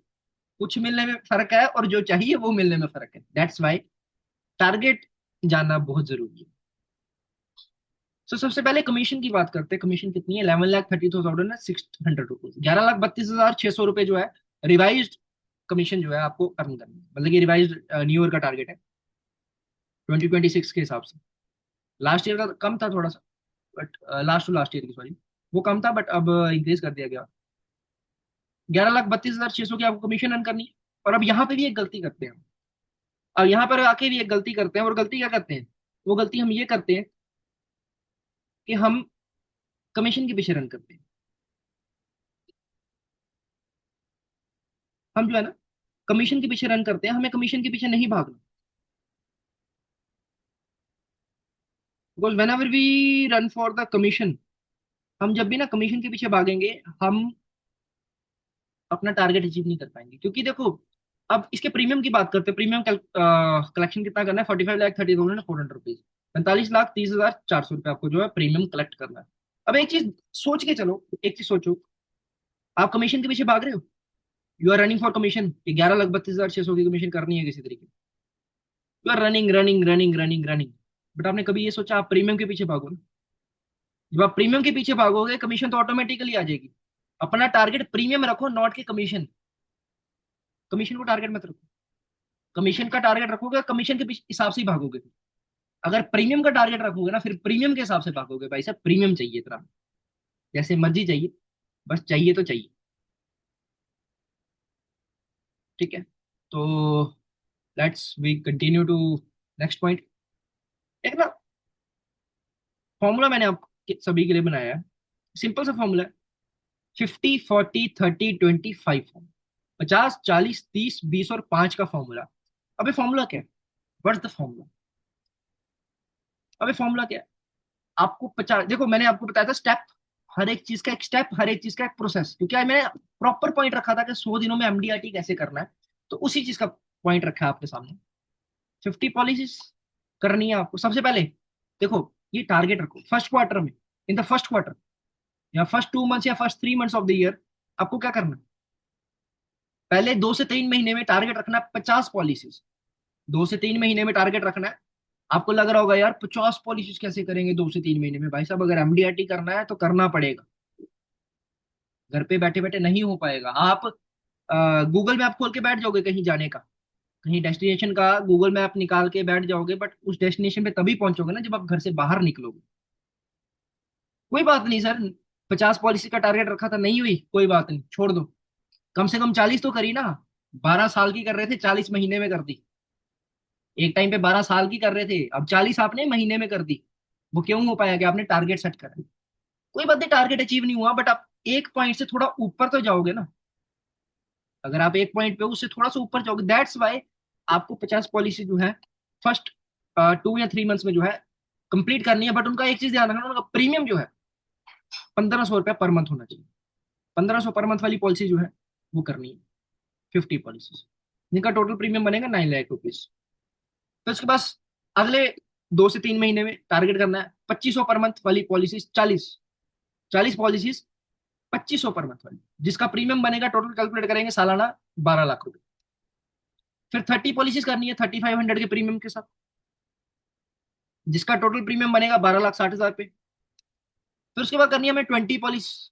कुछ मिलने में फर्क है, और जो चाहिए वो मिलने में फर्क है। दैट्स वाई टारगेट जानना बहुत जरूरी है। तो सबसे पहले कमीशन की बात करते हैं। कमीशन कितनी है? 11,30,600 रुपीज, 11,32,600 रुपए जो है, रिवाइज कमीशन जो है आपको अर्न करनी है। मतलब ये रिवाइज न्यू ईयर का टारगेट है 2026 के हिसाब से। लास्ट ईयर का कम था थोड़ा सा, but last to last year की सॉरी, वो कम था, बट अब इंक्रीज कर दिया गया। 11,32,600 की आपको कमीशन अर्न करनी है। और अब यहाँ पे भी एक गलती करते हैं, अब यहाँ पर आके भी एक गलती करते हैं। और गलती क्या करते हैं? वो गलती हम ये करते हैं कि हम कमीशन के पीछे रन करते हैं। हम जो है ना कमीशन के पीछे रन करते हैं, हमें कमीशन के पीछे नहीं भागना। Because whenever we run for the commission, हम जब भी ना कमीशन के पीछे भागेंगे, हम अपना टारगेट अचीव नहीं कर पाएंगे। क्योंकि देखो, अब इसके प्रीमियम की बात करते हैं। प्रीमियम कलेक्शन कितना करना है? 45,30,400 रुपीज, 45,30,400 रुपये आपको जो है प्रीमियम कलेक्ट करना है। अब एक चीज सोच के चलो, एक चीज सोचो, आप कमीशन के पीछे भाग रहे हो, you are running for commission कि 11,32,600 की कमीशन करनी है किसी तरीके। You are running running running running running, but आपने कभी ये सोचा आप प्रीमियम के पीछे भागो ना? जब आप प्रीमियम के पीछे भागोगे, कमीशन तो ऑटोमेटिकली आ जाएगी। अपना टारगेट प्रीमियम रखो, नॉट के कमीशन। कमीशन को टारगेट मत रखो। कमीशन का टारगेट रखोगे, कमीशन के हिसाब से ही भागोगे। अगर प्रीमियम का टारगेट रखोगे ना, फिर प्रीमियम के हिसाब से भागोगे। भाई साहब प्रीमियम चाहिए इतना, जैसे मर्जी चाहिए, बस चाहिए तो चाहिए। ठीक है, तो let's we continue to next point. एक ना फॉर्मूला मैंने आप सभी के लिए बनाया है, सिंपल सा फॉर्मूला है। 50, 40, 30, 20, 5 फॉर्मूला। 50, 40, 30, 20 और 5 का फॉर्मूला। अबे फॉर्मूला क्या है? What's the formula? अबे फॉर्मूला क्या है? आपको 50, देखो मैंने आपको बताया था स्टेप, हर एक चीज का एक स्टेप, हर एक चीज का एक प्रोसेस। क्योंकि आज मैंने प्रॉपर पॉइंट रखा था कि 100 दिनों में एमडीआरटी कैसे करना है, तो उसी चीज का पॉइंट रखा है आपके सामने। 50 पॉलिसीज करनी है आपको। सबसे पहले देखो, ये टारगेट रखो फर्स्ट क्वार्टर में, इन द फर्स्ट क्वार्टर या फर्स्ट 2 मंथ्स या first 3 months of the year. आपको क्या करना है? पहले 2 से 3 महीने में टारगेट रखना है 50 पॉलिसीज। 2 से 3 महीने में टारगेट रखना है। आपको लग रहा होगा यार 50 पॉलिसीज कैसे करेंगे 2 से 3 महीने में? भाई साहब अगर एमडीआरटी करना है तो करना पड़ेगा, घर पे बैठे बैठे नहीं हो पाएगा। आप गूगल मैप खोल के बैठ जाओगे कहीं जाने का, कहीं डेस्टिनेशन का गूगल मैप निकाल के बैठ जाओगे, बट उस डेस्टिनेशन पे तभी पहुंचोगे ना जब आप घर से बाहर निकलोगे। कोई बात नहीं सर, 50 पॉलिसी का टारगेट रखा था, नहीं हुई, कोई बात नहीं, छोड़ दो। कम से कम 40 तो करी ना। 12 साल की कर रहे थे, 40 महीने में कर दी। एक टाइम पे 12 साल की कर रहे थे, अब 40 आपने महीने में कर दी। वो क्यों हो पाया? कि आपने टारगेट सेट करा। कोई बात नहीं, टारगेट अचीव नहीं हुआ, बट आप एक पॉइंट से थोड़ा ऊपर तो जाओगे ना। अगर आप एक पॉइंट पे उससे थोड़ा सा ऊपर जाओगे, दैट्स वाई आपको 50 पॉलिसी जो है फर्स्ट 2 या 3 मंथ्स में जो है कंप्लीट करनी है। बट उनका एक चीज ध्यान रखना, उनका प्रीमियम जो है 1,500 रुपया पर मंथ होना चाहिए। 1,500 पर मंथ वाली पॉलिसी जो है वो करनी है, 50 पॉलिसी, जिनका टोटल प्रीमियम बनेगा 9 लाख रुपीज। तो उसके पास अगले 2 से 3 महीने में टारगेट करना है 2500 पर मंथ वाली पॉलिसी। 40 पॉलिसीज 2500 पर मंथ वाली, जिसका प्रीमियम बनेगा, टोटल कैलकुलेट करेंगे सालाना 12 लाख रुपए। फिर 30 पॉलिसीज करनी है 3,500 के प्रीमियम के साथ, जिसका टोटल प्रीमियम बनेगा 12,60,000 रुपये। फिर उसके बाद करनी है हमें 20 पॉलिसी,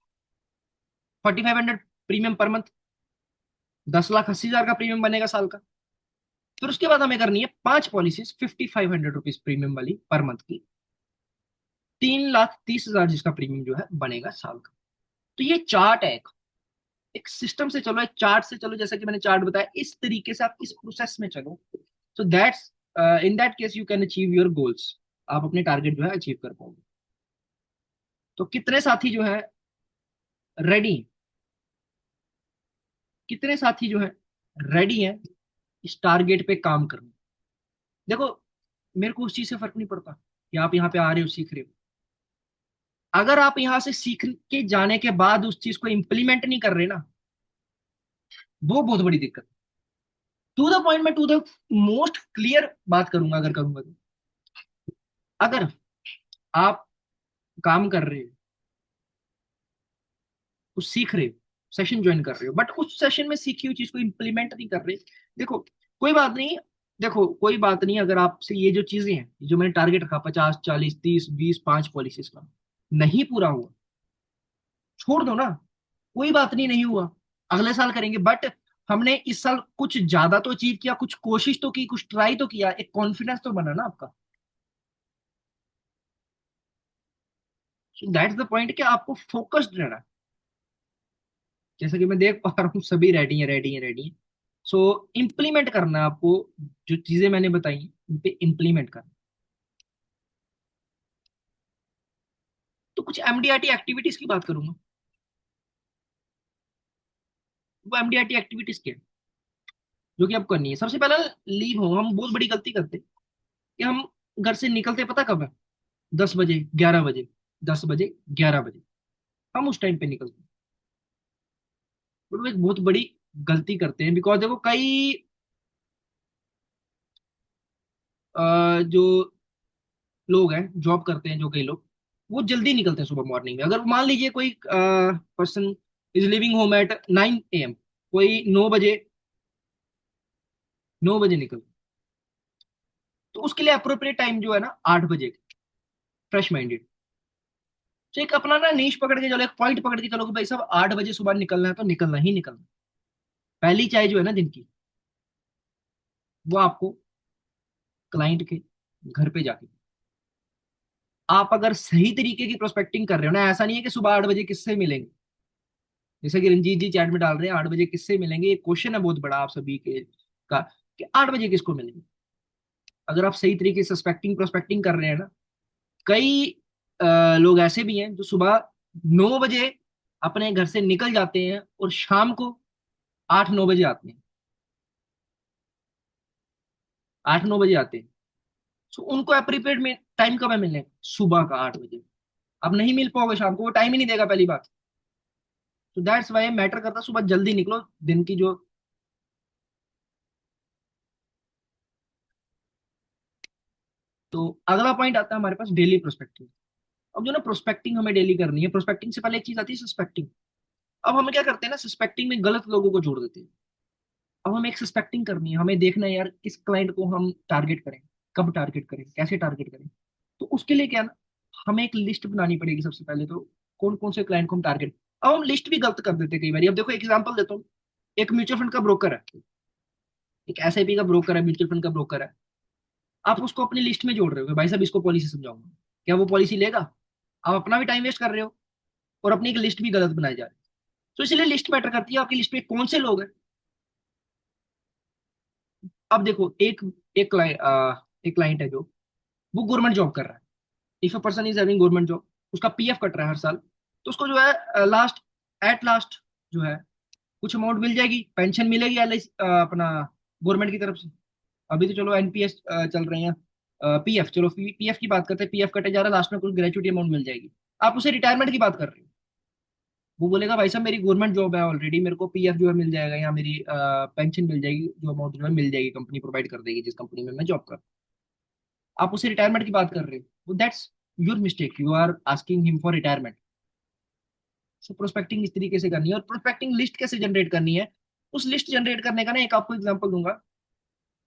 4,500 प्रीमियम पर मंथ, 10,80,000 का प्रीमियम बनेगा साल का। फिर उसके बाद हमें करनी है 5 पॉलिसीज 5,500 रुपीज प्रीमियम वाली पर मंथ की, 3,30,000 जिसका प्रीमियम जो है बनेगा साल का। तो ये चार्ट है, एक सिस्टम से चलो, एक चार्ट से चलो, जैसा कि मैंने चार्ट बताया, इस तरीके से आप इस प्रोसेस में चलो। तो that's in that case you can achieve your goals. आप अपने टारगेट जो है अचीव कर पाओगे। तो कितने साथी जो है रेडी, कितने साथी जो है रेडी हैं इस टारगेट पे काम करने? देखो, मेरे को उस चीज से फर्क नहीं पड़ता कि आप यहाँ पे आ रहे हो, सीख रहे हो। अगर आप यहाँ से सीख के जाने के बाद उस चीज को इंप्लीमेंट नहीं कर रहे ना, वो बहुत बड़ी दिक्कत। टू द पॉइंट में, टू द मोस्ट क्लियर बात करूंगा, अगर करूंगा तो, अगर आप काम कर रहे हो, कुछ सीख रहे हो, सेशन ज्वाइन कर रहे हो, बट उस सेशन में सीखी हुई चीज को इंप्लीमेंट नहीं कर रहे, देखो कोई बात नहीं। देखो कोई बात नहीं, अगर आपसे ये जो चीजें हैं, जो मैंने टारगेट रखा 50, 40, 30, 20, 5 पॉलिसीज का, नहीं पूरा हुआ, छोड़ दो ना, कोई बात नहीं, नहीं हुआ, अगले साल करेंगे। बट हमने इस साल कुछ ज्यादा तो अचीव किया, कुछ कोशिश तो की, कुछ ट्राई तो किया, एक कॉन्फिडेंस तो बना ना आपका। दैट्स द पॉइंट कि आपको फोकस्ड रहना है। जैसा कि मैं देख पा रहा हूँ सभी रेडी है, रेडी है, रेडी है। सो इम्प्लीमेंट करना है आपको, जो चीजें मैंने बताई उन पे इम्प्लीमेंट करना। तो कुछ एमडीआरटी एक्टिविटीज की बात करूंगा। वो एमडीआरटी एक्टिविटीज क्या है जो कि आपको करनी है? सबसे पहला, लीव हो। हम बहुत बड़ी गलती करते हैं कि हम घर से निकलते पता कब है? 10 बजे, 11 बजे। 10 बजे, 11 बजे हम उस टाइम पे निकलते हैं। बट वो एक बहुत बड़ी गलती करते हैं, बिकॉज देखो कई जो लोग हैं, जॉब करते हैं जो कई लोग, वो जल्दी निकलते हैं सुबह मॉर्निंग में। अगर मान लीजिए कोई person is living home at 9 AM, कोई 9 बजे, 9 बजे निकल, तो उसके लिए अप्रोप्रिएट टाइम जो है ना 8 बजे, फ्रेश माइंडेड। तो एक अपना ना नीश पकड़ के चलो, एक पॉइंट पकड़ के चलो कि भाई साहब 8 बजे सुबह निकलना है तो निकलना ही निकलना है। पहली चाय जो है ना दिन की, वो आपको क्लाइंट के घर पे जाके, आप अगर सही तरीके की प्रोस्पेक्टिंग कर रहे हो ना, ऐसा नहीं है कि सुबह 8 बजे किससे मिलेंगे, जैसे कि रंजीत जी चैट में डाल रहे हैं 8 बजे किससे मिलेंगे, ये क्वेश्चन है बहुत बड़ा आप सभी के का, कि 8 बजे किसको मिलेंगे। अगर आप सही तरीके से सस्पेक्टिंग प्रोस्पेक्टिंग कर रहे हैं ना, कई लोग ऐसे भी हैं जो सुबह 9 बजे अपने घर से निकल जाते हैं और शाम को 8-9 बजे आते हैं, 8-9 बजे आते हैं। सो उनको अप्रीपेड में टाइम कब है मिलने का? सुबह का 8 बजे। अब नहीं मिल पाओगे शाम को, वो टाइम ही नहीं देगा पहली बात। तो दैट्स वाई मैटर करता है सुबह जल्दी निकलो, दिन की जो। तो अगला पॉइंट आता है हमारे पास डेली प्रोस्पेक्टिंग। अब जो ना प्रोस्पेक्टिंग हमें डेली करनी है, प्रोस्पेक्टिंग से पहले एक चीज आती है सस्पेक्टिंग। अब हम क्या करते हैं ना, सस्पेक्टिंग में गलत लोगों को जोड़ देते हैं। अब हमें एक सस्पेक्टिंग करनी है, हमें देखना है यार किस क्लाइंट को हम टारगेट करें, कब टारगेट करें, कैसे टारगेट करें। तो उसके लिए क्या ना, हमें एक लिस्ट बनानी पड़ेगी सबसे पहले तो, कौन कौन से क्लाइंट को हम टारगेट। अब हम लिस्ट भी गलत कर देते हैं कई बार। अब देखो एक एग्जांपल देता हूँ। एक म्यूचुअल फंड का ब्रोकर है, एक एसआईपी का ब्रोकर है, म्यूचुअल फंड का ब्रोकर है। आप उसको अपनी लिस्ट में जोड़ रहे हो कि भाई साहब इसको पॉलिसी समझाऊंगा, क्या वो पॉलिसी लेगा? आप अपना भी टाइम वेस्ट कर रहे हो और अपनी एक लिस्ट भी गलत बनाई जा रही है। तो इसलिए लिस्ट मैटर करती है, आपकी लिस्ट में कौन से लोग हैं। अब देखो एक क्लाइंट है जो, वो गवर्नमेंट जॉब कर रहा है। If a person is having government job, उसका पीएफ कट रहा है हर साल, तो उसको जो है लास्ट, एट लास्ट जो है कुछ अमाउंट मिल जाएगी, पेंशन मिलेगी एल अपना गवर्नमेंट की तरफ से। अभी तो चलो एनपीएस चल रहे हैं, पीएफ, चलो पीएफ की बात करते हैं, पीएफ कटे जा रहा है, लास्ट में कुछ ग्रेचुटी अमाउंट मिल जाएगी। आप उसे रिटायरमेंट की बात कर रहे हो, वो बोलेगा भाई साहब मेरी गवर्नमेंट जॉब है ऑलरेडी, मेरे को पीएफ जो है मिल जाएगा, या मेरी पेंशन मिल जाएगी, जो अमाउंट जो है मिल जाएगी, कंपनी प्रोवाइड कर देगी जिस कंपनी में मैं जॉब कर। आप उसे रिटायरमेंट की बात कर रहे हो, that's your mistake, you are asking him for retirement. So prospecting इस तरीके से करनी है। और प्रोस्पेक्टिंग लिस्ट कैसे जनरेट करनी है, उस लिस्ट जनरेट करने का ना एक आपको एग्जांपल दूंगा।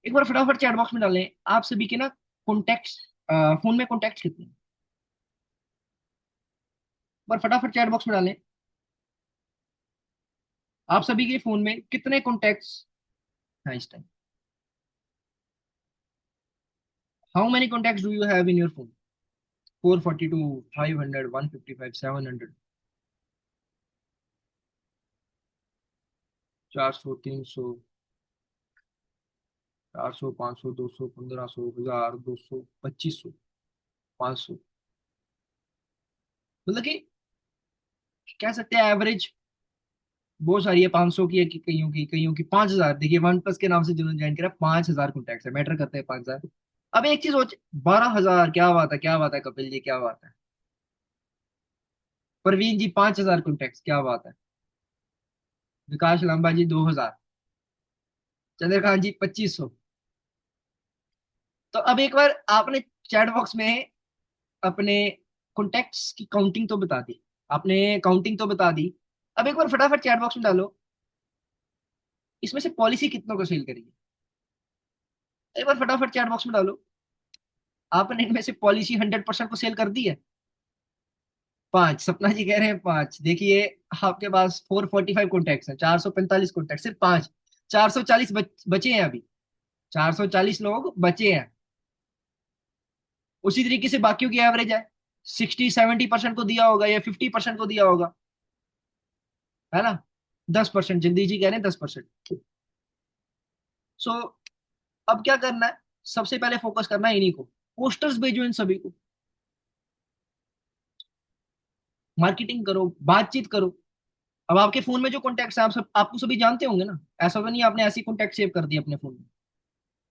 एक बार फटाफट चैट बॉक्स में डालें आप सभी के ना कॉन्टेक्ट्स, फोन में कॉन्टेक्ट्स कितने हैं? एक बार फटाफट चैट बॉक्स में डालें आप सभी के फोन में कितने कॉन्टेक्ट्स हैं इस time. How many contacts do you have in your phone? 442, 500, 155, 700, 400, 300, 400, 500, 200, 1500, 1000, 200, 2500, 500। मतलब कि कह सकते हैं एवरेज बहुत सारी है, 500 की है कि कईयों की 5000। देखिए वन प्लस के नाम से जिन्होंने ज्वाइन करा 5000 कॉन्टैक्ट है, मैटर करते हैं 5000। अब एक चीज सोच, 12,000, क्या बात है, क्या बात है कपिल जी, क्या बात है। परवीन जी 5,000 कॉन्टैक्ट, क्या बात है। विकास लांबा जी 2,000, चंद्रकांत जी 2500। तो अब एक बार आपने चैट बॉक्स में अपने कॉन्टैक्ट्स की काउंटिंग तो बता दी, आपने काउंटिंग तो बता दी। अब एक बार फटाफट चैट बॉक्स में डालो इसमें से पॉलिसी कितनों को सेल करेगी। एक बार फटाफट चैट बॉक्स में डालो आपने इनमें से पॉलिसी 100% को सेल कर दी है। 5, सपना जी कह रहे हैं 5। देखिए आपके पास 445 कॉन्टैक्ट्स हैं, 445 कॉन्टैक्ट, सिर्फ 5। 440 बचे हैं अभी, 440 लोग बचे हैं। उसी तरीके से बाकियों की एवरेज है, 60-70% को दिया होगा या 50% को दिया होगा, है ना। 10%, जगदीश जी कह रहे हैं 10%। सो अब क्या करना है, सबसे पहले फोकस करना है इन्हीं को, पोस्टर्स भेजो इन सभी को, मार्केटिंग करो, बातचीत करो। अब आपके फोन में जो कॉन्टेक्ट है आप सब, आपको सभी जानते होंगे ना, ऐसा तो नहीं आपने ऐसी कॉन्टेक्ट सेव कर दिया अपने फोन में।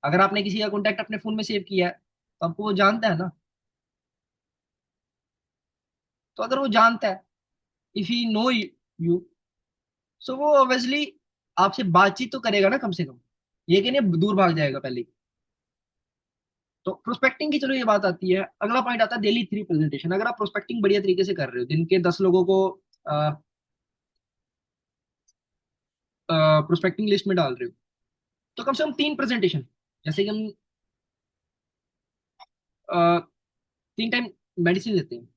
अगर आपने किसी का कॉन्टेक्ट अपने फोन में सेव किया है तो आपको वो जानता है ना। तो अगर वो जानता है, इफ ही नो यू, सो वो ऑब्वियसली आपसे बातचीत तो करेगा ना कम से कम, ये कि नहीं दूर भाग जाएगा पहले ही। तो प्रोस्पेक्टिंग की चलो ये बात आती है, अगला पॉइंट आता है डेली 3 प्रेजेंटेशन। अगर आप प्रोस्पेक्टिंग बढ़िया तरीके से कर रहे हो, दिन के 10 लोगों को प्रोस्पेक्टिंग लिस्ट में डाल रहे हो, तो कम से कम 3 प्रेजेंटेशन, जैसे कि हम 3 टाइम मेडिसिन लेते हैं,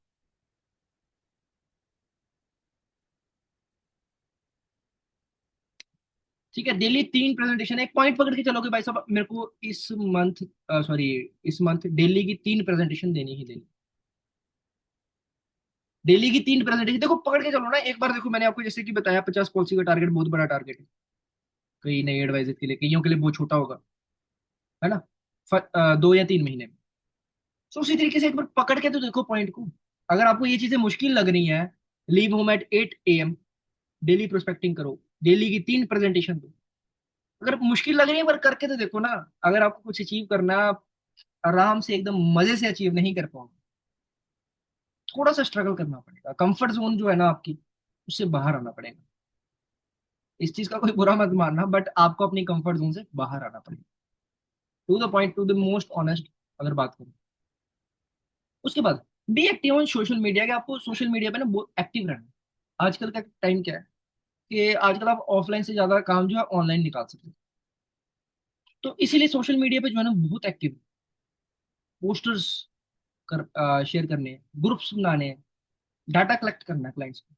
ठीक है, डेली 3 प्रेजेंटेशन। एक पॉइंट पकड़ के चलो कि भाई साहब मेरे को इस मंथ, सॉरी, इस मंथ डेली की 3 प्रेजेंटेशन देनी ही देनी, डेली की 3 प्रेजेंटेशन। देखो पकड़ के चलो ना एक बार, देखो मैंने आपको जैसे कि बताया 50 पॉलिसी का टारगेट बहुत बड़ा टारगेट है, कई नए एडवाइजर के लिए, कईयों के लिए बहुत छोटा होगा, है ना, 2 या 3 महीने में। तो उसी तरीके से एक बार पकड़ के तो देखो पॉइंट को। अगर आपको ये चीजें मुश्किल लग रही हैं, leave home at 8 AM, daily prospecting करो, डेली की 3 प्रेजेंटेशन दो। अगर मुश्किल लग रही है पर करके तो देखो ना। अगर आपको कुछ अचीव करना है, आप आराम से एकदम मजे से अचीव नहीं कर पाओगे, थोड़ा सा स्ट्रगल करना पड़ेगा, कंफर्ट जोन जो है ना आपकी, उससे बाहर आना पड़ेगा। इस चीज का कोई बुरा मत मानना, बट आपको अपनी कंफर्ट जोन से बाहर आना पड़ेगा। To the point, to the most honest अगर बात करूं, उसके बाद be active on social media, के आपको सोशल मीडिया पे ना बहुत एक्टिव रहना है। आजकल का टाइम क्या है कि आजकल आप ऑफलाइन से ज्यादा काम जो है ऑनलाइन निकाल सकते हैं। तो इसीलिए सोशल मीडिया पे जो है ना बहुत एक्टिव, पोस्टर्स शेयर करने हैं, ग्रुप्स बनाने हैं, डाटा कलेक्ट करना है क्लाइंट्स को।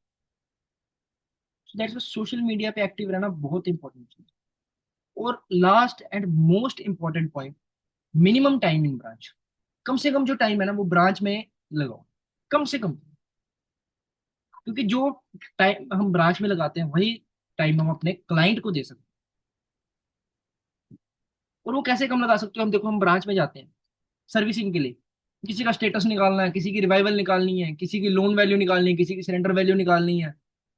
सो दैट्स सोशल मीडिया पे एक्टिव रहना बहुत इंपॉर्टेंट चीज। और last and most important point, minimum time in branch. कम से कम जो टाइम है ना वो ब्रांच में लगाओ, कम से कम। क्योंकि जो टाइम हम ब्रांच में लगाते हैं वही टाइम हम अपने क्लाइंट को दे सकते हैं। और वो कैसे कम लगा सकते हो, हम देखो हम ब्रांच में जाते हैं सर्विसिंग के लिए, किसी का स्टेटस निकालना है, किसी की रिवाइवल निकालनी है, किसी की लोन वैल्यू निकालनी है, किसी की सरेंडर वैल्यू निकालनी है,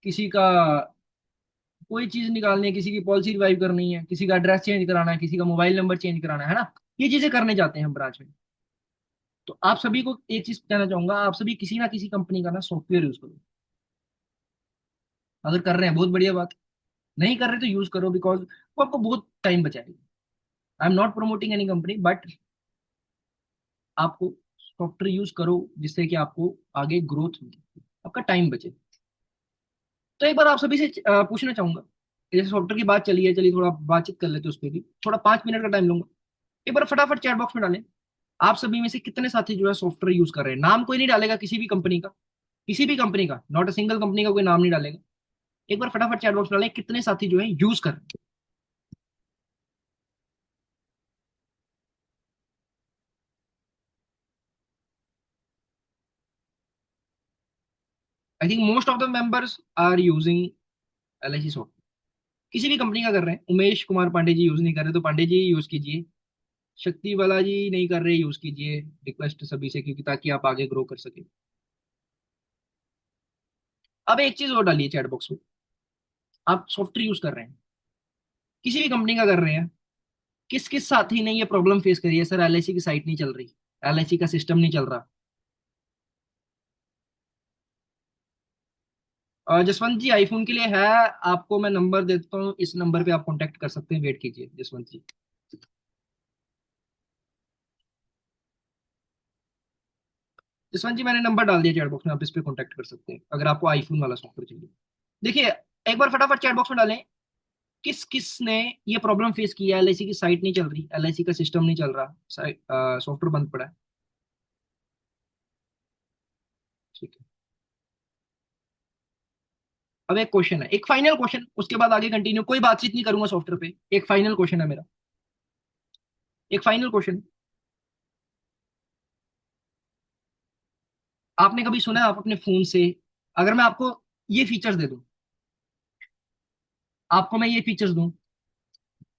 किसी का कोई चीज निकालनी है, किसी की पॉलिसी रिवाइव करनी है, किसी का एड्रेस चेंज कराना है, किसी का मोबाइल नंबर चेंज कराना है ना। ये चीजें करने जाते हैं हम ब्रांच में। तो आप सभी को एक चीज कहना चाहूंगा, आप सभी किसी ना किसी कंपनी का ना सॉफ्टवेयर यूज करो। अगर कर रहे हैं बहुत बढ़िया बात, नहीं कर रहे तो यूज करो, बिकॉज वो आपको बहुत टाइम बचाएगी। I am not promoting any company, but आपको सॉफ्टवेयर यूज करो जिससे कि आपको आगे ग्रोथ मिले, आपका टाइम बचे। तो एक बार आप सभी से पूछना चाहूंगा, जैसे सॉफ्टवेयर की बात चली है, चलिए थोड़ा बातचीत कर लेते हैं उस पर भी, थोड़ा 5 मिनट का टाइम लूंगा। एक बार फटाफट चैट बॉक्स में डालें, आप सभी में से कितने साथी जो है सॉफ्टवेयर यूज कर रहे हैं। नाम कोई नहीं डालेगा किसी भी कंपनी का, किसी भी कंपनी का, नॉट अ सिंगल कंपनी का कोई नाम नहीं डालेगा। एक बार फटाफट चैट बॉक्स में डालें कितने साथी जो है यूज कर रहे हैं। I think most of the members are using LIC software. किसी भी कंपनी का कर रहे हैं, उमेश कुमार पांडे जी यूज नहीं कर रहे तो पांडे जी यूज कीजिए, शक्ति वाला जी नहीं कर रहे यूज कीजिए, रिक्वेस्ट सभी से, क्योंकि ताकि आप आगे ग्रो कर सके। अब एक चीज और डालिए चैट बॉक्स में, आप सॉफ्टवेयर यूज कर रहे हैं, किसी भी कंपनी का कर रहे हैं, किस किस साथी ने ये प्रॉब्लम फेस करी है, सर LIC की साइट नहीं चल रही, LIC का सिस्टम नहीं चल रहा। जसवंत जी आईफोन के लिए है, आपको मैं नंबर देता हूँ, इस नंबर पे आप कांटेक्ट कर सकते हैं, वेट कीजिए जसवंत जी। जसवंत जी मैंने नंबर डाल दिया चैट बॉक्स में, आप इस पे कांटेक्ट कर सकते हैं अगर आपको आईफोन वाला सॉफ्टवेयर चाहिए। देखिए एक बार फटाफट चैट बॉक्स में डालें, किस किस ने ये प्रॉब्लम फेस किया है, LIC की साइट नहीं चल रही, LIC का सिस्टम नहीं चल रहा, सॉफ्टवेयर बंद पड़ा है। ठीक है। अब एक क्वेश्चन है, एक फाइनल क्वेश्चन, उसके बाद आगे कंटिन्यू, कोई बातचीत नहीं करूंगा सॉफ्टवेयर पे। एक फाइनल क्वेश्चन है मेरा, एक फाइनल क्वेश्चन। आपने कभी सुना है आप अपने फोन से, अगर मैं आपको ये फीचर्स दे दूं, आपको मैं ये फीचर्स दूं,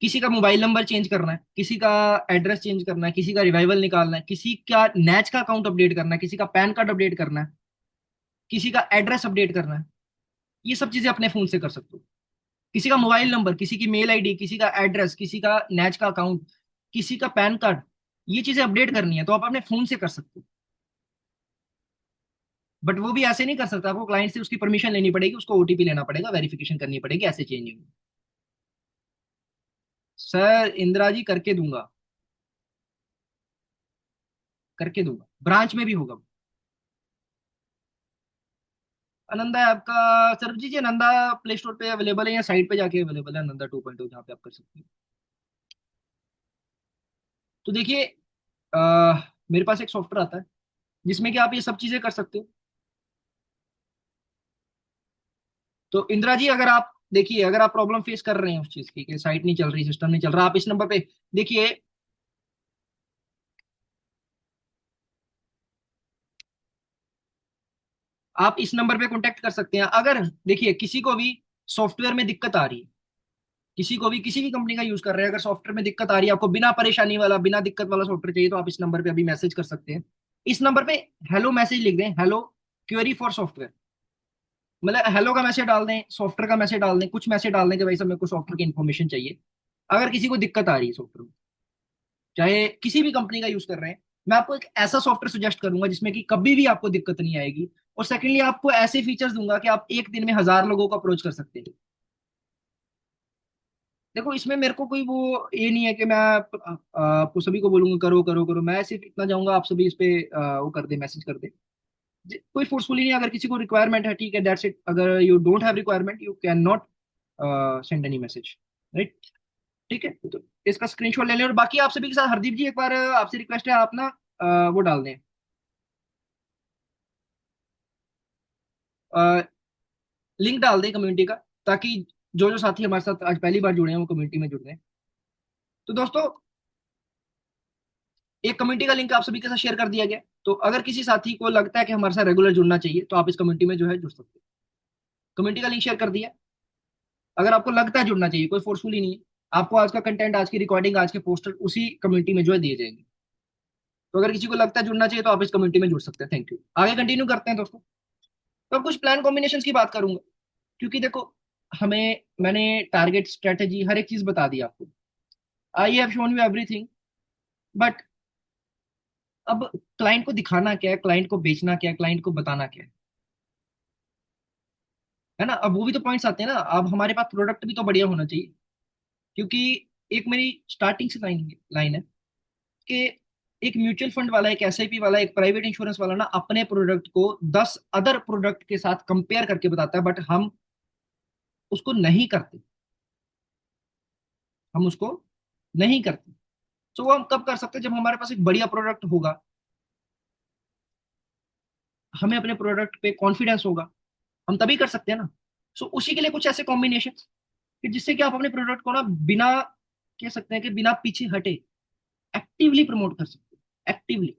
किसी का मोबाइल नंबर चेंज करना है, किसी का एड्रेस चेंज करना है, किसी का रिवाइवल निकालना है, किसी का नैच का अकाउंट अपडेट करना है, किसी का पैन कार्ड अपडेट करना है, किसी का एड्रेस अपडेट करना है, ये सब चीजें अपने फोन से कर सकते हो। किसी का मोबाइल नंबर, किसी की मेल आईडी, किसी का एड्रेस, किसी का नैच का अकाउंट, किसी का पैन कार्ड, ये चीजें अपडेट करनी है तो आप अपने फोन से कर सकते हो। बट वो भी ऐसे नहीं कर सकता, आपको क्लाइंट से उसकी परमिशन लेनी पड़ेगी, उसको ओटीपी लेना पड़ेगा, वेरिफिकेशन करनी पड़ेगी, ऐसे चेंज नहीं होगी। सर इंदिरा जी करके दूंगा, करके दूंगा, ब्रांच में भी होगा। अनंदा ऐप का, सर जी जी अनंदा प्ले स्टोर पे अवेलेबल है या साइट पे जाके अवेलेबल है, अनंदा 2.0 जहाँ पे आप कर सकते हो। तो देखिए, मेरे पास एक सॉफ्टवेयर आता है जिसमें कि आप ये सब चीजें कर सकते हो। तो इंदिरा जी अगर आप देखिए, अगर आप प्रॉब्लम फेस कर रहे हैं उस चीज की कि साइट नहीं चल रही, सिस्टम नहीं चल रहा, आप इस नंबर पे देखिए, आप इस नंबर पे कांटेक्ट कर सकते हैं। अगर देखिए किसी को भी सॉफ्टवेयर में दिक्कत आ रही है, किसी को भी किसी भी कंपनी का यूज कर रहे हैं, अगर सॉफ्टवेयर में दिक्कत आ रही है, आपको बिना परेशानी वाला, बिना दिक्कत वाला सॉफ्टवेयर चाहिए, तो आप इस नंबर पे अभी मैसेज कर सकते हैं। इस नंबर पे हेलो मैसेज लिख दें, हेलो क्वेरी फॉर सॉफ्टवेयर, मतलब हेलो का मैसेज डाल दें, सॉफ्टवेयर का मैसेज डाल दें, कुछ मैसेज डाल दें कि भाई साहब मेरे को सॉफ्टवेयर की इन्फॉर्मेशन चाहिए। अगर किसी को दिक्कत आ रही है सॉफ्टवेयर में, चाहे किसी भी कंपनी का यूज कर रहे हैं, मैं आपको एक ऐसा सॉफ्टवेयर सजेस्ट करूंगा जिसमें कि कभी भी आपको दिक्कत नहीं आएगी। और सेकेंडली आपको ऐसे फीचर्स दूंगा कि आप एक दिन में 1,000 लोगों को अप्रोच कर सकते हैं। देखो इसमें मेरे को कोई वो ये नहीं है कि मैं आपको सभी को बोलूंगा करो करो करो, मैं सिर्फ इतना चाहूंगा आप सभी इस पे वो कर दे, मैसेज कर दे। कोई फोर्सफुली नहीं, अगर किसी को रिक्वायरमेंट है ठीक है, दैट्स इट। अगर you don't have requirement you can not send any message, right. ठीक है, तो इसका स्क्रीनशॉट ले लें। और बाकी आप सभी के साथ हरदीप जी एक बार आपसे रिक्वेस्ट है, आप ना वो डाल दें, लिंक डाल दें कम्युनिटी का, ताकि जो जो साथी हमारे साथ आज पहली बार जुड़े हैं वो कम्युनिटी में जुड़ रहे हैं। तो दोस्तों, एक कम्युनिटी का लिंक आप सभी के साथ शेयर कर दिया गया। तो अगर किसी साथी को लगता है कि हमारे साथ रेगुलर जुड़ना चाहिए, तो आप इस कम्युनिटी में जो है जुड़ सकते हैं। कम्युनिटी का लिंक शेयर कर दिया। अगर आपको लगता है जुड़ना चाहिए, कोई फोर्सफुली नहीं है, आपको आज का कंटेंट, आज की रिकॉर्डिंग, आज के पोस्टर उसी कम्युनिटी में जो है दिए जाएंगे। तो अगर किसी को लगता है जुड़ना चाहिए तो आप इस कम्युनिटी में जुड़ सकते हैं। Thank you. आगे कंटिन्यू करते हैं दोस्तों। तो अब कुछ प्लान कॉम्बिनेशन की बात करूंगा, क्योंकि देखो, हमें, मैंने टारगेट, स्ट्रेटेजी, हर एक चीज बता दी आपको। I have shown you everything, but अब क्लाइंट को दिखाना क्या है, क्लाइंट को बेचना क्या है, क्लाइंट को बताना क्या है ना। अब वो भी तो पॉइंट्स आते हैं ना। अब हमारे पास प्रोडक्ट भी तो बढ़िया होना चाहिए, क्योंकि एक मेरी स्टार्टिंग से लाइन लाइन है कि एक म्यूचुअल फंड वाला, एक एसआईपी वाला, एक प्राइवेट इंश्योरेंस वाला ना अपने प्रोडक्ट को 10 अदर प्रोडक्ट के साथ कंपेयर करके बताता है, बट हम उसको नहीं करते, हम उसको नहीं करते। तो वो हम कब कर सकते हैं, जब हमारे पास एक बढ़िया प्रोडक्ट होगा, हमें अपने प्रोडक्ट पे कॉन्फिडेंस होगा, हम तभी कर सकते हैं ना। सो उसी के लिए कुछ ऐसे कॉम्बिनेशन कि जिससे कि आप अपने प्रोडक्ट को ना बिना, कह सकते हैं कि बिना पीछे हटे एक्टिवली प्रमोट कर सकते हैं, एक्टिवली।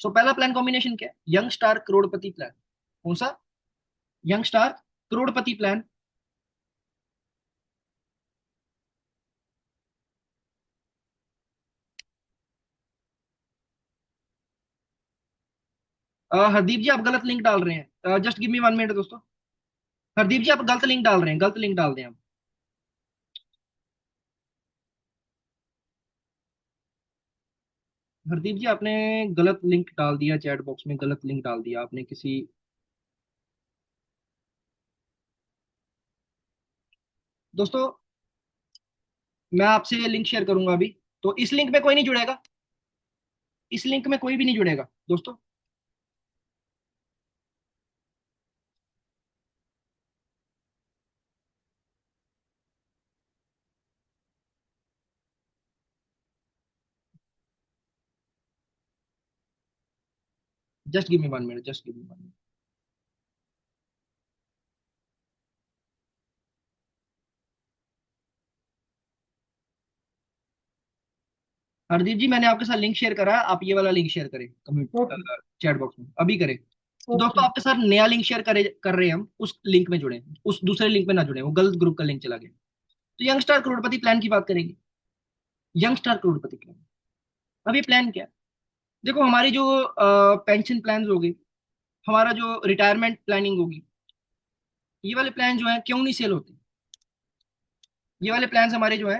सो पहला प्लान कॉम्बिनेशन क्या है, यंग स्टार करोड़पति प्लान। कौन सा? यंग स्टार करोड़पति प्लान। हरदीप जी आप गलत लिंक डाल रहे हैं, जस्ट गिव मी 1 मिनट दोस्तों। हरदीप जी आप गलत लिंक डाल रहे हैं, गलत लिंक डाल दें आप। हरदीप जी आपने गलत लिंक डाल दिया, चैट बॉक्स में गलत लिंक डाल दिया आपने किसी। दोस्तों, मैं आपसे ये लिंक शेयर करूंगा अभी, तो इस लिंक में कोई नहीं जुड़ेगा, इस लिंक में कोई भी नहीं जुड़ेगा दोस्तों। Just give me 1 minute, just give me 1 minute. Hardeep ji, मैंने आपके साथ लिंक शेयर करा है, आप ये वाला लिंक शेयर करें ओके कम्युनिटी चैट बॉक्स में, अभी करें। तो दोस्तों ओके। आपके साथ नया लिंक शेयर कर रहे हैं हम, उस लिंक में जुड़े, उस दूसरे लिंक में ना जुड़े, वो गलत ग्रुप का लिंक चला गया। तो यंग स्टार करोड़पति प्लान की बात करेंगे। यंग स्टार करोड़पति प्लान, अब ये प्लान क्या है? देखो, हमारी जो पेंशन प्लान होगी, हमारा जो रिटायरमेंट प्लानिंग होगी, ये वाले प्लान जो है क्यों नहीं सेल होते? ये वाले प्लान हमारे जो है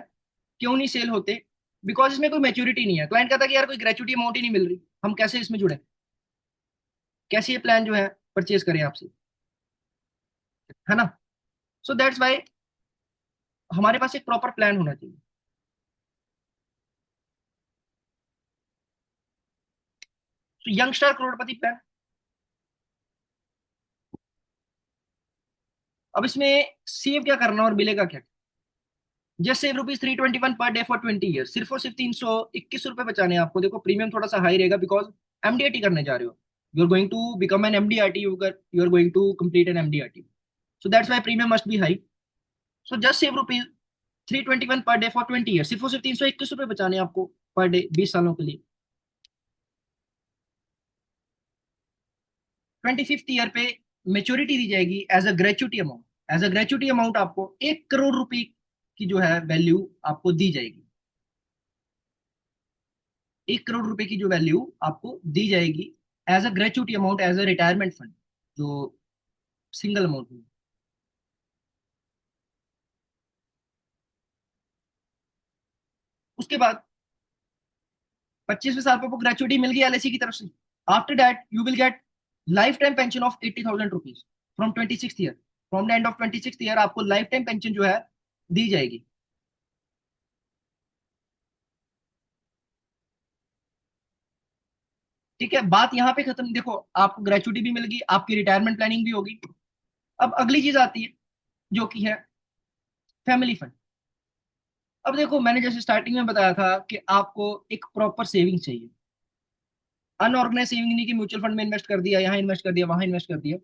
क्यों नहीं सेल होते? बिकॉज इसमें कोई मैच्योरिटी नहीं है। क्लाइंट कहता है कि यार कोई ग्रेचुटी अमाउंट ही नहीं मिल रही, हम कैसे इसमें जुड़े, कैसे ये प्लान जो है परचेज करें आपसे, है ना? सो दैट्स वाई हमारे पास एक प्रॉपर प्लान होना चाहिए। तो यंगस्टार करोड़पति प्लान, अब इसमें सेव क्या करना और मिलेगा क्या? Just save ₹321 per day for 20 year, सिर्फ और सिर्फ 321 रुपए बचाने हैं आपको। देखो प्रीमियम थोड़ा सा हाई रहेगा, बिकॉज एमडीआरटी करने जा रहे हो, you are going to become an MDRT, you are going to complete an MDRT. So that's why premium must be high. So just save ₹321 per day for 20 year, सिर्फ और सिर्फ 321 रुपए बचाने हैं आपको पर डे, 20 सालों के लिए। 25th ईयर पे मेच्योरिटी दी जाएगी as a gratuity amount. As a gratuity amount आपको 1 करोड़ रुपए की जो है वैल्यू आपको दी जाएगी। 1 करोड़ रुपए की जो वैल्यू आपको दी जाएगी as a gratuity amount, as a retirement fund, जो सिंगल अमाउंट में। उसके बाद 25वें साल पर आपको ग्रेचुटी मिल गई एलआईसी की तरफ से। After that you will get life time pension of ₹80,000 from 26th year. From the end of 26th year आपको लाइफ टाइम पेंशन जो है दी जाएगी। ठीक है, बात यहाँ पे खत्म। देखो, आपको ग्रेचुटी भी मिल गई, आपकी रिटायरमेंट प्लानिंग भी होगी। अब अगली चीज आती है जो कि है फैमिली फंड। अब देखो, मैंने जैसे स्टार्टिंग में बताया था कि आपको एक प्रॉपर सेविंग चाहिए। अनऑर्गेनाइज सेविंग नहीं कि म्यूचुअल फंड में इन्वेस्ट कर दिया, यहाँ इन्वेस्ट कर दिया, वहां इन्वेस्ट कर दिया।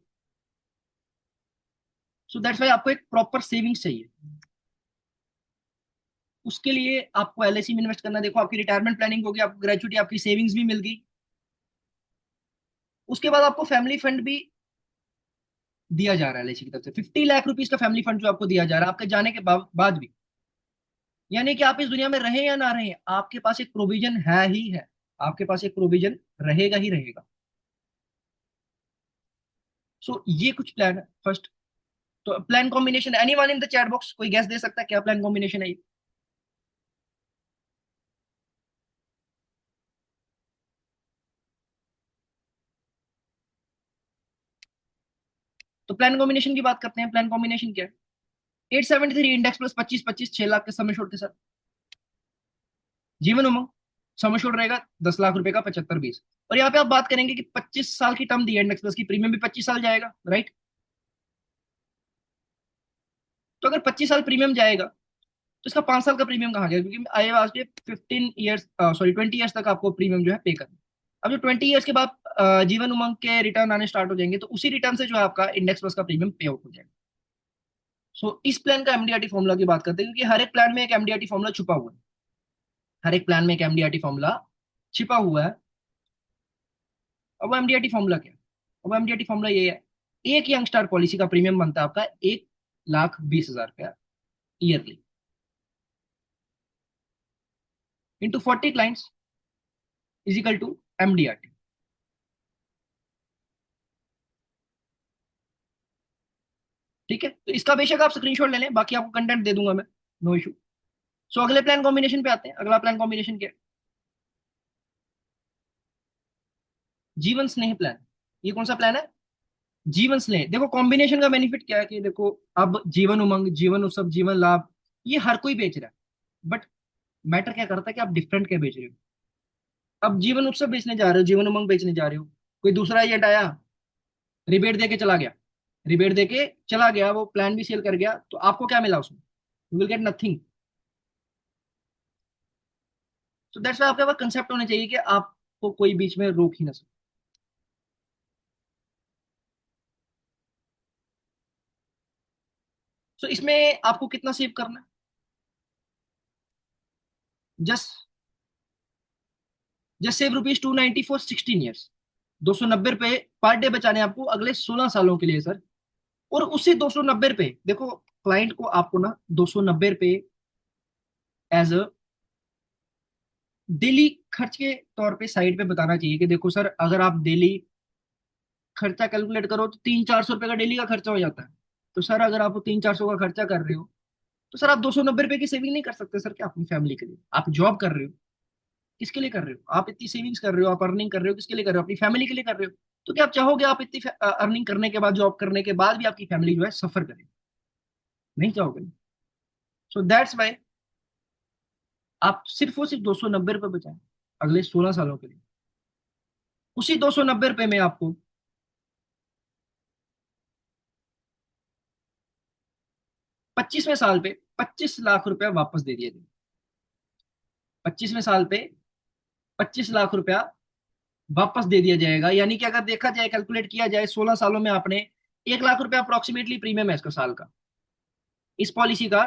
सो दैट्स वाई आपको एक प्रॉपर सेविंग्स चाहिए। उसके लिए आपको एलआईसी में इन्वेस्ट करना। देखो, आपकी रिटायरमेंट प्लानिंग होगी, आपको ग्रेचुटी, आपकी सेविंग्स भी मिल गई। उसके बाद आपको फैमिली फंड भी दिया जा रहा है एलआईसी की तरफ से, 50 लाख रुपीज का फैमिली फंड जो आपको दिया जा रहा है आपके जाने के बाद भी। यानी कि आप इस दुनिया में रहें या ना रहें, आपके पास एक प्रोविजन है ही है, आपके पास एक प्रोविजन रहेगा ही रहेगा। सो ये कुछ प्लान है फर्स्ट। तो plan combination, anyone in the chat box कोई गैस दे सकता है क्या प्लान कॉम्बिनेशन है ये? तो प्लान कॉम्बिनेशन की बात करते हैं। प्लान कॉम्बिनेशन क्या है? 873 इंडेक्स प्लस 25 25, 6 लाख के समय छोड़ के साथ जीवन उमंग। समय छोड़ रहेगा 10 लाख रुपए का, 75 20। और यहाँ पे आप बात करेंगे कि 25 साल की टर्म दी है इंडेक्स प्लस की, प्रीमियम भी 25 साल जाएगा, राइट? तो अगर 25 साल प्रीमियम जाएगा तो इसका 5 साल का प्रीमियम कहाँ गया? क्योंकि आए आज के 15 ईयर्स, सॉरी 20 ईयर्स तक आपको प्रीमियम जो है पे करना। अब जो 20 ईयर्स के बाद जीवन उमंग के रिटर्न आने स्टार्ट हो जाएंगे, तो उसी रिटर्न से जो है आपका इंडेक्स प्लस का प्रीमियम पे आउट हो जाएगा। सो इस प्लान का एमडीआरटी फॉर्मूला की बात करते हैं, क्योंकि हर एक प्लान में एक एमडीआरटी फॉर्मूला छुपा हुआ है। हर एक प्लान में एक एमडीआरटी फॉर्मूला छिपा हुआ है। अब वो एमडीआरटी फॉर्मूला क्या है? अब एमडीआरटी फॉर्मूला ये है, एक यंग स्टार पॉलिसी का प्रीमियम बनता है आपका 1,20,000 रुपया yearly, into 40 clients, is equal to MDRT. ठीक है, तो इसका बेशक आप स्क्रीनशॉट ले लें, बाकी आपको कंटेंट दे दूंगा मैं, नो इशू। सो अगले प्लान कॉम्बिनेशन पे आते हैं। अगला प्लान कॉम्बिनेशन क्या है? जीवन स्नेह प्लान। ये कौन सा प्लान है? जीवन स्नेह। देखो कॉम्बिनेशन का बेनिफिट क्या है कि देखो, अब जीवन उमंग, जीवन उत्सव, जीवन लाभ, ये हर कोई बेच रहा है, बट मैटर क्या करता है कि आप डिफरेंट क्या बेच रहे हो। अब जीवन उत्सव बेचने जा रहे हो, जीवन उमंग बेचने जा रहे हो, कोई दूसरा एजेंट आया, रिबेट दे के चला गया, रिबेट दे के चला गया, वो प्लान भी सेल कर गया, तो आपको क्या मिला उसमें? You will get nothing. So that's Y आपके पास कंसेप्ट होना चाहिए कि आपको कोई बीच में रोक ही ना सके। सो इसमें आपको कितना सेव करना है? Just just save ₹290 for 16 years. 290 रुपए पर डे बचाने आपको अगले 16 सालों के लिए सर। और उसी 290 रुपए, देखो क्लाइंट को आपको ना 290 रुपए एज अ डेली खर्च के तौर पे साइड पे बताना चाहिए कि देखो सर, अगर आप डेली खर्चा कैलकुलेट करो तो 300-400 रुपए का डेली का खर्चा हो जाता है। तो सर अगर आप 300-400 का खर्चा कर रहे हो, तो सर आप 290 रुपए की सेविंग नहीं कर सकते सर क्या अपनी फैमिली के लिए? आप जॉब कर रहे हो, किसके लिए कर रहे हो? आप इतनी सेविंग्स कर रहे हो, आप अर्निंग कर रहे हो, किसके लिए कर रहे हो? अपनी फैमिली के लिए कर रहे हो। तो क्या आप चाहोगे आप इतनी अर्निंग करने के बाद, जॉब करने के बाद भी आपकी फैमिली जो है सफर करे? नहीं चाहोगे। सो दैट्स वाई आप सिर्फ और सिर्फ 290 रुपए बचाएं अगले 16 सालों के लिए। उसी 290 रुपए में आपको 25वें साल पे 25 लाख रुपया वापस दे दिया जाए। 25वें साल पे 25 लाख रुपया वापस दे दिया जाएगा। यानी कि अगर देखा जाए, कैलकुलेट किया जाए, 16 सालों में आपने 1 लाख रुपया अप्रोक्सीमेटली प्रीमियम है इसका साल का। इस पॉलिसी का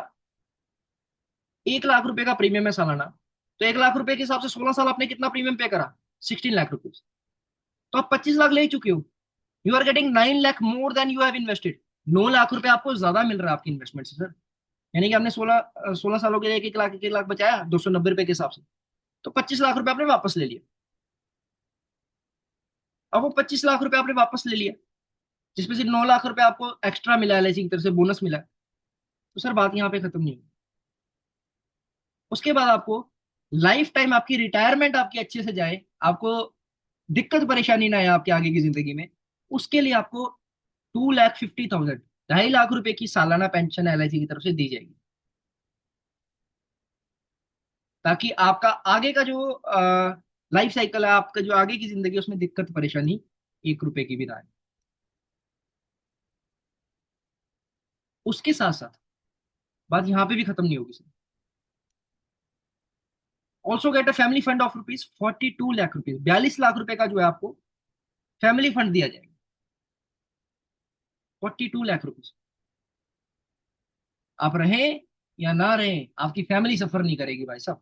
1 लाख रुपए का प्रीमियम है सालाना। तो 1 लाख रुपए के हिसाब से 16 साल आपने कितना प्रीमियम पे करा? 16 लाख रुपीज। तो आप 25 लाख ले चुके हो। You are getting 9 lakh more than you have invested. 9 lakh रुपए आपको ज्यादा मिल रहा है आपकी इन्वेस्टमेंट से सर। यानी कि आपने 16 सालों के लिए 1 1 लाख 1 1 लाख बचाया 290 रुपए के हिसाब से। तो 25 लाख रुपए आपने वापस ले लिया। अब वो 25 लाख रुपए आपने वापस ले लिया, जिसमें से 9 लाख रुपए आपको एक्स्ट्रा मिला है, एलआईसी की तरफ से बोनस मिला है। तो सर बात यहाँ पे खत्म नहीं हुई। उसके बाद आपको लाइफ टाइम आपकी रिटायरमेंट आपकी अच्छे से जाए, आपको दिक्कत परेशानी ना आए आपके आगे की जिंदगी में, उसके लिए आपको 2,50,000, 2.5 लाख रुपए की सालाना पेंशन एलआईसी की तरफ से दी जाएगी। ताकि आपका आगे का जो लाइफ साइकिल है, आपका जो आगे की जिंदगी है, उसमें दिक्कत परेशानी 1 रुपए की भी ना आए। उसके साथ साथ बात यहाँ पे भी खत्म नहीं होगी sir. Also get a family fund of ₹42 lakh, 42 lakh रुपए का जो है आपको फैमिली फंड दिया जाएगा। 42 लाख रुपीज। आप रहें या ना रहें, आपकी फैमिली सफर नहीं करेगी भाई साहब।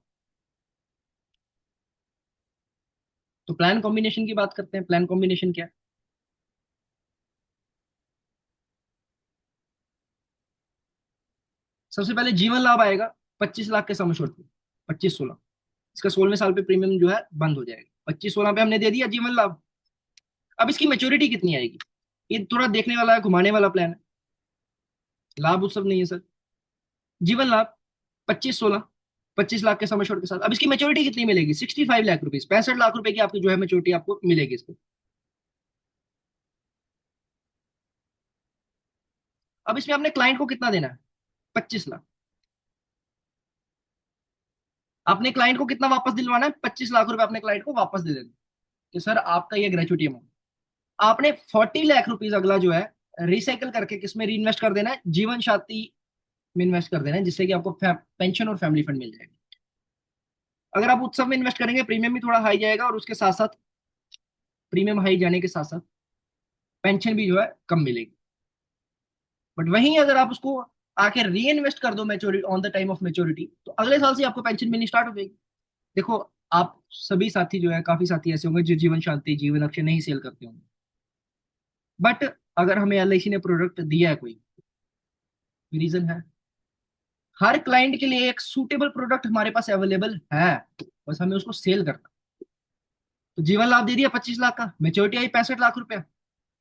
तो प्लान कॉम्बिनेशन की बात करते हैं। प्लान कॉम्बिनेशन क्या है? सबसे पहले जीवन लाभ आएगा 25 लाख के सम एश्योर्ड पे। 25-16, इसका 16वें साल पे प्रीमियम जो है बंद हो जाएगा। 25-16 पे हमने दे दिया जीवन लाभ। अब इसकी मेच्योरिटी कितनी आएगी? ये थोड़ा देखने वाला है, घुमाने वाला प्लान है। लाभ उत्सव नहीं है सर। जीवन लाभ 25-16, 25 लाख के सम एश्योर्ड के साथ। अब इसकी मेच्योरिटी कितनी मिलेगी? 65 लाख रुपीज, 65 लाख रुपए की आपकी जो है मेच्योरिटी आपको मिलेगी इसको। अब इसमें आपने क्लाइंट को कितना देना है? 25 लाख। आपने क्लाइंट को कितना वापस दिलवाना है? 25 लाख रुपए अपने क्लाइंट को वापस दे देना कि सर आपका ये ग्रेचुटी अमाउंट। आपने 40 लाख रुपीज अगला जो है रिसाइकल करके किसमें री इन्वेस्ट कर देना है? जीवन साथी में इन्वेस्ट कर देना है, जिससे कि आपको पेंशन और फैमिली फंड मिल जाएगा। अगर आप उत्सव में इन्वेस्ट करेंगे, प्रीमियम भी थोड़ा हाई जाएगा, और उसके साथ साथ प्रीमियम हाई जाने के साथ साथ पेंशन भी जो है कम मिलेगी। बट वहीं अगर आप उसको आके री इन्वेस्ट कर दो maturity, on the time of maturity, तो अगले साल से आपको पेंशन मिलनी स्टार्ट हो जाएगी। देखो, आप सभी साथी जो है, काफी साथी ऐसे होंगे जो जीवन शांति, जीवन अक्षय नहीं सेल करते होंगे। बट अगर हमें एलआईसी ने प्रोडक्ट दिया है, कोई रीजन है। हर क्लाइंट के लिए एक सूटेबल प्रोडक्ट हमारे पास अवेलेबल है, बस हमें उसको सेल करना। तो जीवन लाभ दे दिया 25 लाख का, मेच्योरिटी आई 65 लाख रुपया।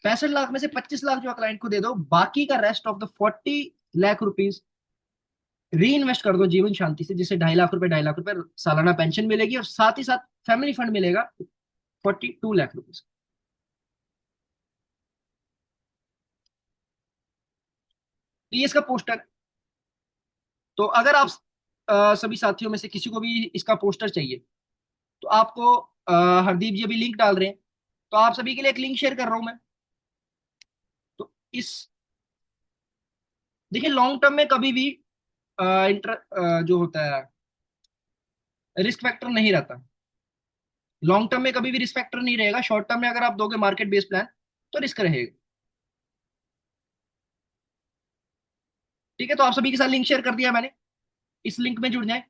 65 लाख में से 25 लाख जो क्लाइंट को दे दो, बाकी का rest of the 40 lakh rupees री इन्वेस्ट कर दो जीवन शांति से, जिससे 2.5 लाख रुपए, 2.5 लाख रुपए सालाना पेंशन मिलेगी, और साथ ही साथ फैमिली फंड मिलेगा 42 लाख रुपीज। तो ये इसका पोस्टर। तो अगर आप सभी साथियों में से किसी को भी इसका पोस्टर चाहिए, तो आपको हरदीप जी अभी लिंक डाल रहे हैं, तो आप सभी के लिए एक लिंक शेयर कर रहा हूं मैं। तो इस देखिए, लॉन्ग टर्म में कभी भी जो होता है, रिस्क फैक्टर नहीं रहता। लॉन्ग टर्म में कभी भी रिस्क फैक्टर नहीं रहेगा। शॉर्ट टर्म में अगर आप दोगे मार्केट बेस्ड प्लान, तो रिस्क रहेगा। ठीक है, तो आप सभी के साथ लिंक शेयर कर दिया मैंने। इस लिंक में जुड़ जाएं।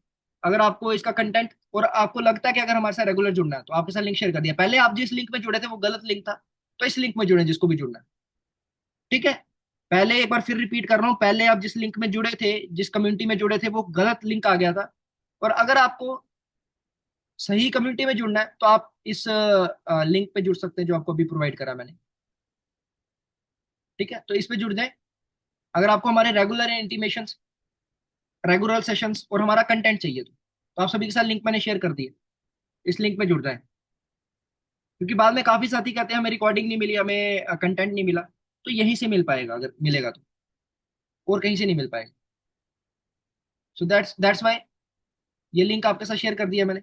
अगर आपको इसका कंटेंट और आपको लगता है कि अगर हमारे साथ रेगुलर जुड़ना है तो आपके साथ लिंक शेयर कर दिया। पहले आप जिस लिंक में जुड़े थे वो गलत लिंक था, तो इस लिंक में जुड़े जिसको भी जुड़ना है। ठीक है, पहले एक बार फिर रिपीट कर रहा हूँ, पहले आप जिस लिंक में जुड़े थे, जिस कम्युनिटी में जुड़े थे, वो गलत लिंक आ गया था। और अगर आपको सही कम्युनिटी में जुड़ना है तो आप इस लिंक पे जुड़ सकते हैं जो आपको अभी प्रोवाइड करा मैंने। ठीक है, तो इस पे जुड़ जाए। अगर आपको हमारे रेगुलर इंटीमेशन, रेगुलर सेशंस और हमारा कंटेंट चाहिए तो आप सभी के साथ लिंक मैंने शेयर कर दिए, इस लिंक पे जुड़ जाए। क्योंकि बाद में काफी साथी कहते हैं हमें रिकॉर्डिंग नहीं मिली, हमें कंटेंट नहीं मिला, तो यहीं से मिल पाएगा अगर मिलेगा तो, और कहीं से नहीं मिल पाएगा। सो दैट्स वाई ये लिंक आपके साथ शेयर कर दिया मैंने।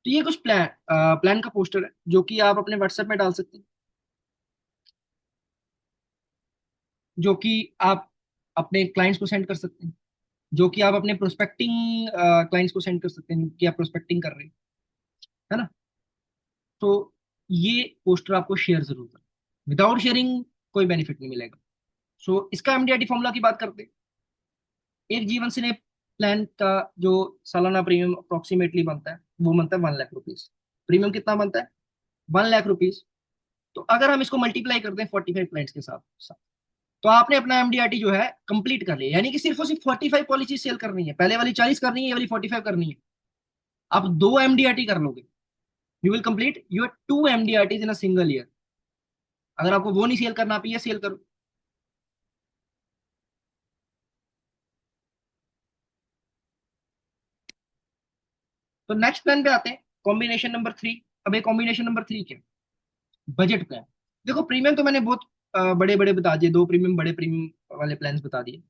तो ये कुछ प्लान का पोस्टर है जो कि आप अपने व्हाट्सएप में डाल सकते हैं, जो कि आप अपने क्लाइंट्स को सेंड कर सकते हैं, जो कि आप अपने प्रोस्पेक्टिंग क्लाइंट्स को सेंड कर सकते हैं कि आप प्रोस्पेक्टिंग कर रहे हैं, है ना। तो ये पोस्टर आपको शेयर जरूर करें, विदाउट शेयरिंग कोई बेनिफिट नहीं मिलेगा। सो इसका एमडीआरटी फॉर्मूला की बात करते हैं। एक जीवन सिने प्लान का जो सालाना प्रीमियम अप्रोक्सीमेटली बनता है वो बनता है 1 लाख रुपीज। प्रीमियम कितना बनता है? 1 लाख रुपीज। तो अगर हम इसको मल्टीप्लाई करते हैं 45 क्लाइंट्स के साथ, तो आपने अपना एमडीआरटी जो है कंप्लीट कर लिया। यानी कि सिर्फ और सिर्फ 45 पॉलिसी सेल करनी है, पहले वाली 40 करनी है, ये वाली 45 करनी है। आप 2 एमडीआरटी कर लोगे, you will complete your 2 MDRT in a single year. अगर आपको वो नहीं सेल करना, आप ये सेल करो। तो नेक्स्ट प्लान पे आते हैं, कॉम्बिनेशन नंबर 3। अब ये कॉम्बिनेशन नंबर 3 क्या? Budget plan. देखो प्रीमियम तो मैंने बहुत बड़े बड़े बता दिए, 2 प्रीमियम बड़े प्रीमियम वाले प्लान्स बता दिए।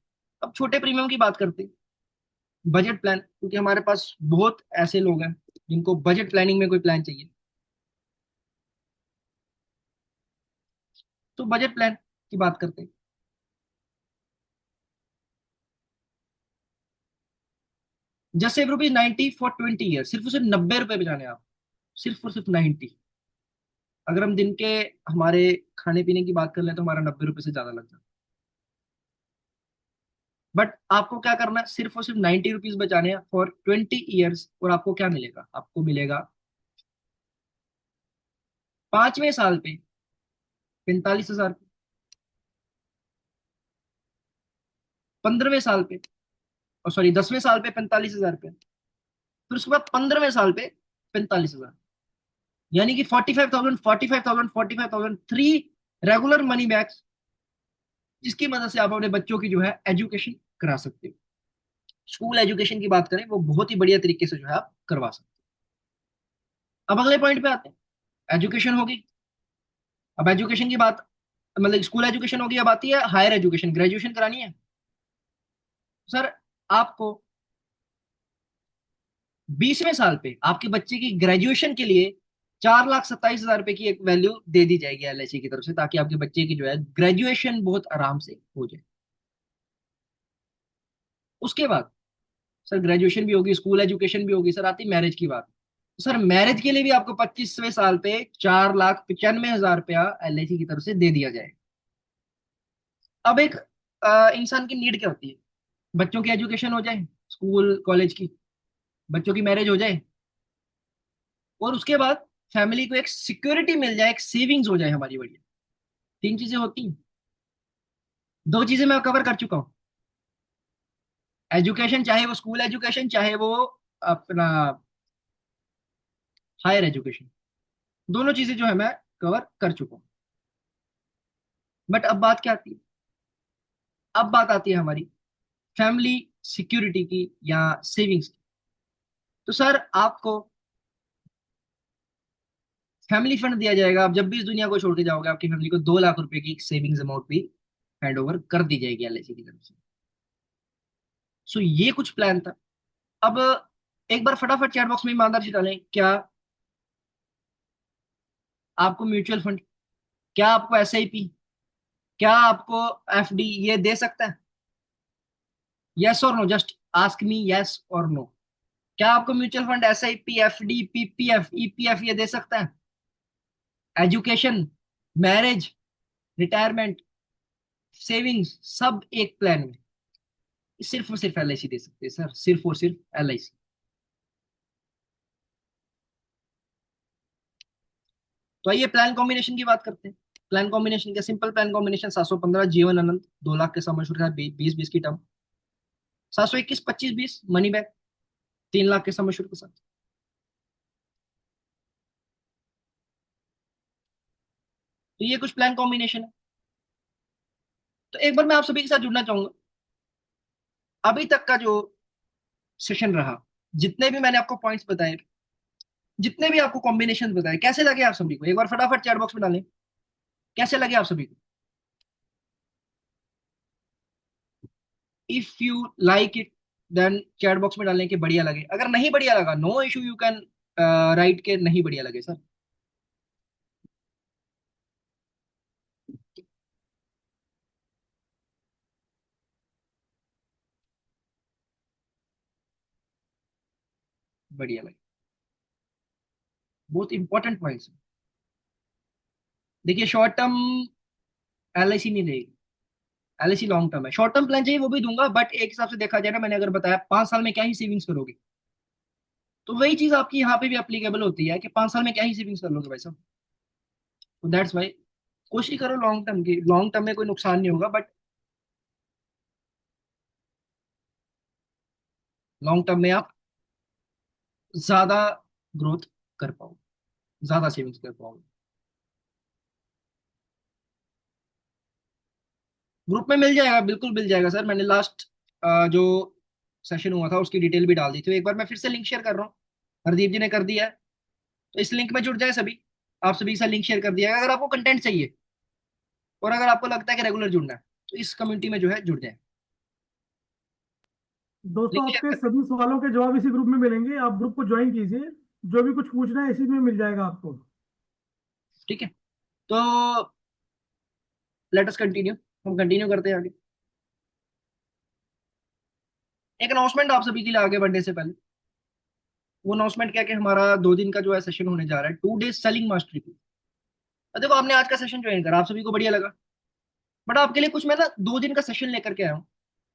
अब छोटे प्रीमियम की बात करते हैं, बजट प्लान। क्योंकि हमारे पास बहुत ऐसे लोग हैं जिनको बजट प्लानिंग में कोई प्लान चाहिए। तो बजट प्लान की बात करते हैं। जस्ट सेव ₹90 फॉर 20 ईयर, सिर्फ और सिर्फ 90 रुपए बचाने हैं आप, सिर्फ और सिर्फ 90। अगर हम दिन के हमारे खाने पीने की बात कर लें तो हमारा 90 रुपए से ज्यादा लग जाता है। बट आपको क्या करना है, सिर्फ और सिर्फ 90 रुपीज बचाने हैं फॉर 20 ईयर्स। और आपको क्या मिलेगा? आपको मिलेगा 5वें साल पे 45,000, 15वें साल पे, और सॉरी 10वें साल पे 45,000 रुपये, फिर उसके बाद 15वें साल पे 45,000। यानी कि 45,000, 45,000, 45,000, 3 रेगुलर मनी बैग्स, जिसकी मदद से आप अपने बच्चों की जो है एजुकेशन करा सकते हो। स्कूल एजुकेशन की बात करें वो बहुत ही बढ़िया तरीके से जो है आप करवा सकते हो। अब अगले पॉइंट पे आते हैं, एजुकेशन होगी। अब एजुकेशन की बात, मतलब स्कूल एजुकेशन होगी, अब आती है हायर एजुकेशन, ग्रेजुएशन करानी है। सर आपको 20वें साल पे आपके बच्चे की ग्रेजुएशन के लिए 4,27,000 रुपए की एक वैल्यू दे दी जाएगी एलआईसी की तरफ से, ताकि आपके बच्चे की जो है ग्रेजुएशन बहुत आराम से हो जाए। उसके बाद सर ग्रेजुएशन भी होगी, स्कूल एजुकेशन भी होगी, सर आती मैरिज की बात। सर मैरिज के लिए भी आपको 25वें साल पे 4,95,000 रुपया एलआईसी की तरफ से दे दिया जाए। अब एक इंसान की नीड क्या होती है? बच्चों की एजुकेशन हो जाए, स्कूल कॉलेज की, बच्चों की मैरिज हो जाए, और उसके बाद फैमिली को एक सिक्योरिटी मिल जाए, एक सेविंग्स हो जाए हमारी बढ़िया। 3 चीजें होती हैं। 2 चीजें मैं कवर कर चुका हूँ। एजुकेशन, चाहे वो स्कूल एजुकेशन, चाहे वो अपना हायर एजुकेशन, दोनों चीजें जो है मैं कवर कर चुका हूँ। बट अब बात क्या आती है? अब बात आती है हमारी फैमिली सिक्योरिटी की या सेविंग्स की। तो सर आपको फैमिली फंड दिया जाएगा। आप जब भी इस दुनिया को छोड़ के जाओगे आपकी फैमिली को 2 लाख रुपए की सेविंग्स अमाउंट भी हैंड ओवर कर दी जाएगी एलआईसी की तरफ से। सो ये कुछ प्लान था। अब एक बार फटाफट चैट बॉक्स में ईमानदार से डालें, क्या आपको म्यूचुअल फंड, क्या आपको एसआईपी, क्या आपको एफडी ये दे सकता है? यस और no, just ask me yes और नो। क्या आपको mutual fund, SIP, FD, PPF, EPF ये दे सकता है? एजुकेशन, मैरिज, रिटायरमेंट, सेविंग्स सब एक प्लान में, सिर्फ और सिर्फ एलआईसी दे सकते हैं सर, सिर्फ और सिर्फ एलआईसी। तो आइए प्लान कॉम्बिनेशन की बात करते हैं। प्लान कॉम्बिनेशन का simple plan combination 715 Jeevan Anand, 2 lakh के सम एश्योर्ड के साथ 20-20 की टर्म, 721 25-20 मनी बैक, 3 लाख के सम एश्योर्ड के साथ। तो ये कुछ प्लान कॉम्बिनेशन है। तो एक बार मैं आप सभी के साथ जुड़ना चाहूंगा। अभी तक का जो सेशन रहा, जितने भी मैंने आपको पॉइंट्स बताए, जितने भी आपको कॉम्बिनेशन बताए, कैसे लगे आप सभी को? एक बार फटाफट चैट बॉक्स में डालें, कैसे लगे आप सभी को? If you like it then chat box में डालने के बढ़िया लगे। अगर नहीं बढ़िया लगा, no issue, you can write के नहीं बढ़िया लगे सर। बढ़िया लगे, बहुत इंपॉर्टेंट पॉइंट्स। देखिए शॉर्ट टर्म एलआईसी नहीं रहेगी, एलआईसी लॉन्ग टर्म है। शॉर्ट टर्म प्लान चाहिए वो भी दूंगा, बट एक हिसाब से देखा जाए ना, मैंने अगर बताया 5 साल में क्या ही सेविंग्स करोगे, तो वही चीज आपकी यहाँ पे भी एप्लीकेबल होती है कि 5 साल में क्या ही सेविंग्स कर लोगे भाई साहब। तो दैट्स वाई कोशिश करो लॉन्ग टर्म की। लॉन्ग टर्म में कोई नुकसान नहीं होगा, बट लॉन्ग टर्म में आप ज्यादा ग्रोथ कर पाओगे, ज्यादा सेविंग्स कर पाओगे। ग्रुप में मिल जाएगा, बिल्कुल मिल जाएगा सर। मैंने लास्ट जो सेशन हुआ था उसकी डिटेल भी डाल दी थी। एक बार मैं फिर से लिंक शेयर कर रहा हूँ, हरदीप जी ने कर दिया है। तो इस लिंक में जुड़ जाए सभी, आप सभी के साथ लिंक शेयर कर दिया है। अगर आपको कंटेंट चाहिए और अगर आपको लगता है कि रेगुलर जुड़ना है, तो इस कम्युनिटी में जो है जुड़ जाए। दोस्तों, लिंक शेयर आपके कर सभी सवालों के जवाब इसी ग्रुप में मिलेंगे। आप ग्रुप को ज्वाइन कीजिए। जो भी कुछ पूछना है इसी में मिल जाएगा आपको। ठीक है। तो लेट अस कंटिन्यू, हम कंटिन्यू करते हैं आगे। एक अनाउंसमेंट आप सभी के लिए आगे बढ़ने से पहले, वो अनाउंसमेंट क्या है कि हमारा 2 दिन का जो है सेशन होने जा रहा है, 2 डेज सेलिंग मास्टरी को। देखो आपने आज का सेशन ज्वाइन करा, आप सभी को बढ़िया लगा, बट आपके लिए कुछ मैं ना 2 दिन का सेशन लेकर के आया हूँ,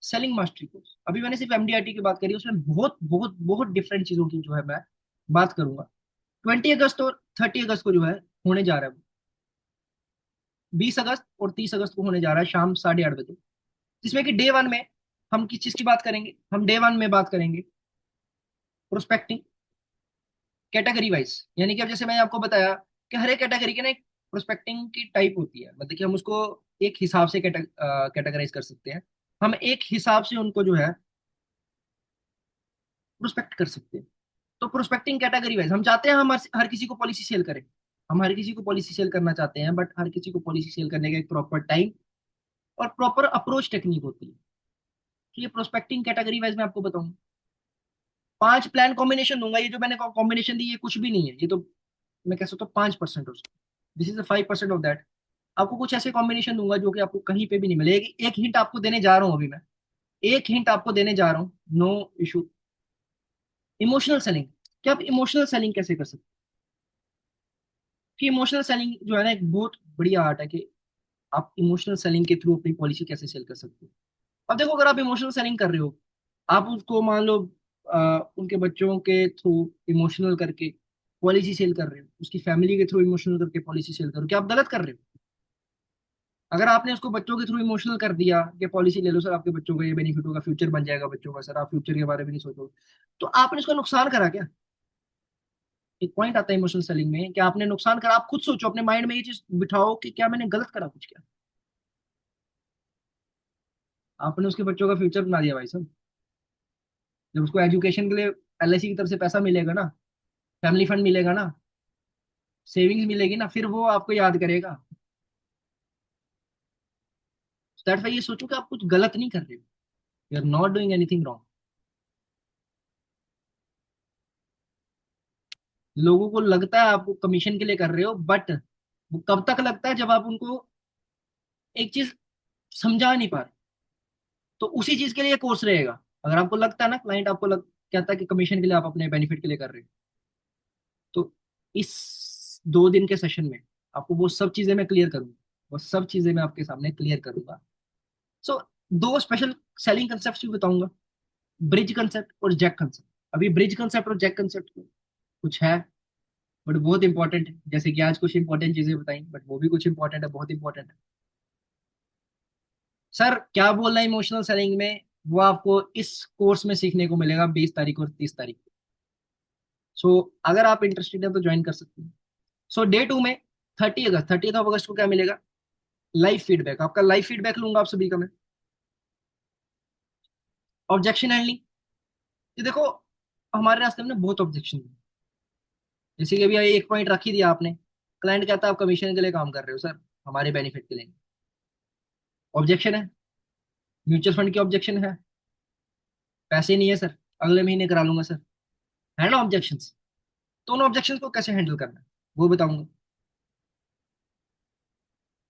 सेलिंग मास्टरी कोर्स। अभी मैंने सिर्फ एमडीआरटी की बात करी, उसमें बहुत बहुत बहुत डिफरेंट चीजों की जो है मैं बात करूंगा। 20 अगस्त और 30 अगस्त को जो है होने जा रहा है वो, 20 अगस्त और 30 अगस्त को होने जा रहा है शाम 8:30 बजे। जिसमें कि डे 1 में हम किस चीज की बात करेंगे? हम डे 1 में बात करेंगे प्रोस्पेक्टिंग कैटेगरी वाइज। यानी कि अब जैसे मैंने आपको बताया कि हर एक कैटेगरी के ना एक प्रोस्पेक्टिंग कि टाइप होती है, मतलब कि हम उसको एक हिसाब से कैटेगराइज कर सकते हैं। हम एक हिसाब से उनको जो है प्रोस्पेक्ट कर सकते हैं। तो प्रोस्पेक्टिंग कैटेगरी वाइज हम चाहते हैं हम हर किसी को पॉलिसी सेल करें। हम हर किसी को पॉलिसी सेल करना चाहते हैं, बट हर किसी को पॉलिसी सेल करने का एक प्रॉपर टाइम और प्रॉपर अप्रोच टेक्निक होती है। तो ये प्रोस्पेक्टिंग कैटेगरी वाइज मैं आपको बताऊंगा। 5 प्लान कॉम्बिनेशन दूंगा। ये जो मैंने कॉम्बिनेशन दी ये कुछ भी नहीं है, ये तो मैं कह सकता हूँ 5% हो। This is 5% of that. आपको कुछ ऐसे कॉम्बिनेशन दूंगा जो कि आपको कहीं पे भी नहीं मिलेगी। एक हिंट आपको देने जा रहा हूँ अभी मैं, एक हिंट आपको देने जा रहा हूँ, नो इशू। Emotional selling. क्या आप इमोशनल सेलिंग कैसे कर सकते हैं? कि इमोशनल सेलिंग जो है ना एक बहुत बढ़िया आर्ट है कि आप इमोशनल सेलिंग के थ्रू अपनी पॉलिसी कैसे सेल कर सकते हो। अब देखो अगर आप इमोशनल सेलिंग कर रहे हो, आप उसको मान लो उनके बच्चों के थ्रू इमोशनल करके पॉलिसी सेल कर रहे हो, उसकी फैमिली के थ्रू इमोशनल करके पॉलिसी सेल कर रहे हो, क्या आप गलत कर रहे हो? अगर आपने उसको बच्चों के थ्रू इमोशनल कर दिया कि पॉलिसी ले लो सर, आपके बच्चों का ये बेनिफिट होगा, फ्यूचर बन जाएगा बच्चों का, सर आप फ्यूचर के बारे में नहीं सोचोगे, तो आपने उसका नुकसान करा क्या? एक पॉइंट आता है इमोशनल सेलिंग में कि आपने नुकसान करा। आप खुद सोचो, अपने माइंड में ये चीज बिठाओ कि क्या मैंने गलत करा कुछ? क्या आपने उसके बच्चों का फ्यूचर बना दिया भाई साहब। जब उसको एजुकेशन के लिए एलआईसी की तरफ से पैसा मिलेगा ना, फैमिली फंड मिलेगा ना, सेविंग्स मिलेगी ना, फिर वो आपको याद करेगा। दैट्स व्हाई ये सोचो कि आप कुछ गलत नहीं कर रहे हो, you are not doing anything wrong. लोगों को लगता है आपको कमीशन के लिए कर रहे हो, बट वो कब तक लगता है जब आप उनको एक चीज समझा नहीं पा रहे। तो उसी चीज के लिए कोर्स रहेगा। अगर आपको लगता है ना, क्लाइंट आपको कहता है कि कमीशन के लिए आप अपने बेनिफिट के लिए कर रहे हो, तो इस 2 दिन के सेशन में आपको वो सब चीजें मैं क्लियर करूंगा, वो सब चीजें मैं आपके सामने क्लियर करूंगा। सो दो स्पेशल सेलिंग कंसेप्ट भी बताऊंगा, ब्रिज कंसेप्ट और जैक कंसेप्ट। अभी ब्रिज कंसेप्ट और जैक कंसेप्ट कुछ है बट बहुत इंपॉर्टेंट है, जैसे कि आज कुछ इंपॉर्टेंट चीजें बताई बट वो भी कुछ इंपॉर्टेंट है, बहुत इंपॉर्टेंट है। सर क्या बोलना है इमोशनल सेलिंग में, वो आपको इस कोर्स में सीखने को मिलेगा 20 तारीख और 30 तारीख। सो अगर आप इंटरेस्टेड हैं तो ज्वाइन कर सकते हैं। सो डे टू में 30 अगस्त, 30 ऑफ अगस्त को क्या मिलेगा, लाइव फीडबैक। आपका लाइव फीडबैक लूंगा आप सभी का मैं। ऑब्जेक्शन हैंडलिंग, ये देखो हमारे रास्ते में ना बहुत ऑब्जेक्शन है। जैसे कि अभी एक पॉइंट रख ही दिया आपने, क्लाइंट कहता है आप कमीशन के लिए काम कर रहे हो सर, हमारे बेनिफिट के लिए। ऑब्जेक्शन है। म्यूचुअल फंड की ऑब्जेक्शन है, पैसे नहीं है सर, अगले महीने करा लूंगा सर। है ना ऑब्जेक्शंस। दोनों ऑब्जेक्शंस को कैसे हैंडल करना है वो बताऊंगा।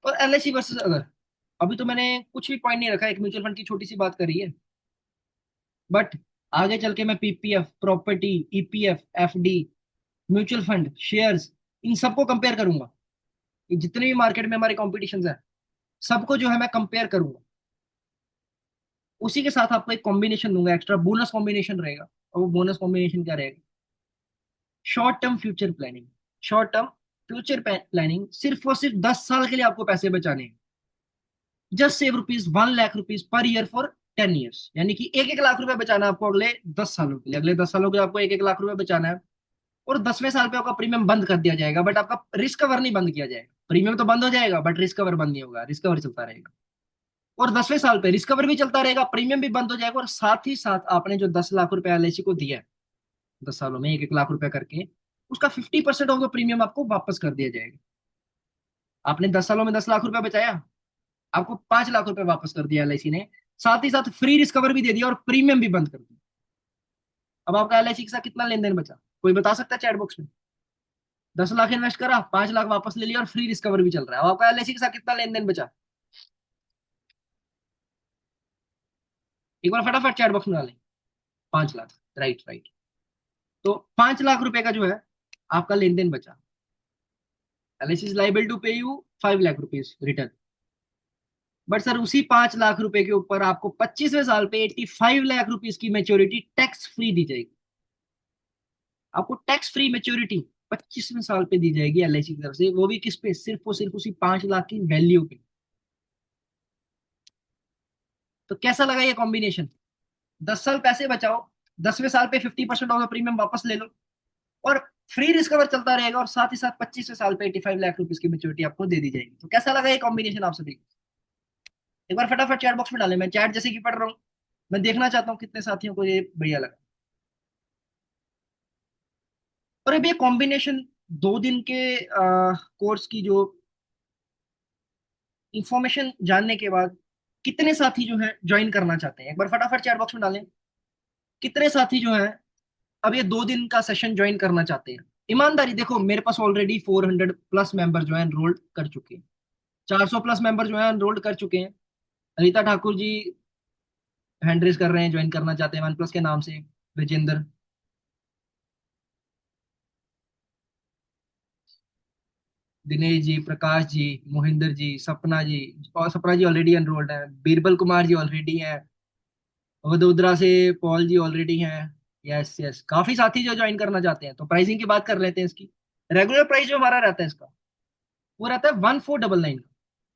और एलआईसी वर्सेस अगर, अभी तो मैंने कुछ भी पॉइंट नहीं रखा, एक म्यूचुअल फंड की छोटी सी बात करी है। बट आगे चल के मैं PPF, property, EPF, FD, mutual fund, shares, इन सबको कंपेयर करूंगा। ये जितने भी मार्केट में हमारे कॉम्पिटिशन है सबको जो है मैं कंपेयर करूंगा। उसी के साथ आपको एक कॉम्बिनेशन दूंगा, एक्स्ट्रा बोनस कॉम्बिनेशन रहेगा। और वो बोनस कॉम्बिनेशन क्या रहेगा, short term future planning. Short term future planning, सिर्फ और सिर्फ 10 साल के लिए आपको पैसे बचाने हैं। Just save rupees 1 lakh rupees per year for 10 years, यानी कि 1-1 लाख रुपए बचाना है आपको अगले 10 सालों के लिए। अगले 10 सालों के लिए आपको 1-1 लाख रुपए बचाना है। और 10वें साल पे आपका प्रीमियम बंद कर दिया जाएगा, बट आपका रिस्क कवर नहीं बंद किया जाएगा। प्रीमियम तो बंद हो जाएगा बट रिस्क कवर बंद नहीं होगा, रिस्क कवर चलता रहेगा। और 10वें साल पे रिस्क कवर भी चलता रहेगा, प्रीमियम भी बंद हो जाएगा, और साथ ही साथ आपने जो 10 लाख रुपए एलआईसी को दिया है 10 सालों में 1-1 लाख रुपए करके, उसका 50% ऑफ द प्रीमियम आपको वापस कर दिया जाएगा। आपने 10 सालों में 10 लाख रुपए बचाया, आपको 5 लाख रुपए वापस कर दिया एलआईसी ने। साथ ही साथ फ्री रिस्क कवर भी दे दिया और प्रीमियम भी बंद कर दिया। अब आपका एलआईसी के साथ कितना लेन देन बचा, कोई बता सकता है चैट बॉक्स में। 10 लाख इन्वेस्ट करा, 5 लाख वापस ले लिया और फ्री रिस्क कवर भी चल रहा है। अब आपका एलआईसी के साथ कितना लेन देन बचा, एक बार फटाफट चैट बॉक्स में डालें। 5 लाख, राइट राइट। तो 5 लाख रुपए का जो है आपका लेन देन बचा। एलआईसी इज लाइबल टू पे you 5 lakh rupees return. But sir उसी 5 लाख रुपए के ऊपर आपको 25वें साल पे 85 लाख रुपीज की मेच्योरिटी टैक्स फ्री दी जाएगी। आपको टैक्स फ्री मेच्योरिटी 25वें साल पे दी जाएगी एलआईसी की तरफ से, वो भी किस पे, सिर्फ और सिर्फ उसी 5 लाख की वैल्यू पे। तो कैसा लगा ये कॉम्बिनेशन, 10 साल पैसे बचाओ, 10वें साल पे 50% ऑफ द प्रीमियम वापस ले लो, और फ्री रिस्क कवर चलता रहेगा, और साथ ही साथ 25वें साल पे 85 लाख रुपीज की मेच्योरिटी आपको दे दी जाएगी। तो कैसा लगा ये कॉम्बिनेशन आप सभी को, एक बार फटाफट चैट बॉक्स में डालें। मैं चैट जैसे कि पढ़ रहा हूँ, मैं देखना चाहता हूँ कितने साथियों को ये बढ़िया लगा। और अब ये कॉम्बिनेशन 2 दिन के कोर्स की जो इंफॉर्मेशन जानने के बाद कितने साथी जो है ज्वाइन करना चाहते हैं, एक बार फटाफट चैट बॉक्स में डालें। कितने साथी जो है अब ये 2 दिन का सेशन ज्वाइन करना चाहते हैं। ईमानदारी देखो, मेरे पास ऑलरेडी 400+ मेंबर जो है एनरोल्ड कर चुके हैं, 400+ मेंबर जो है एनरोल्ड कर चुके हैं। अनीता ठाकुर जी हैंड रेज कर रहे हैं, ज्वाइन करना चाहते हैं वन प्लस के नाम से। विजेंद्र, दिनेश जी, प्रकाश जी, मोहिंदर जी, सपना जी, और सपना जी ऑलरेडी एनरोल्ड है। बीरबल कुमार जी ऑलरेडी हैं। वडोदरा से पॉल जी ऑलरेडी हैं। यस यस, काफी साथी जो ज्वाइन करना चाहते हैं। तो प्राइसिंग की बात कर लेते हैं इसकी। रेगुलर प्राइस जो हमारा रहता है इसका, वो रहता है 1499 का।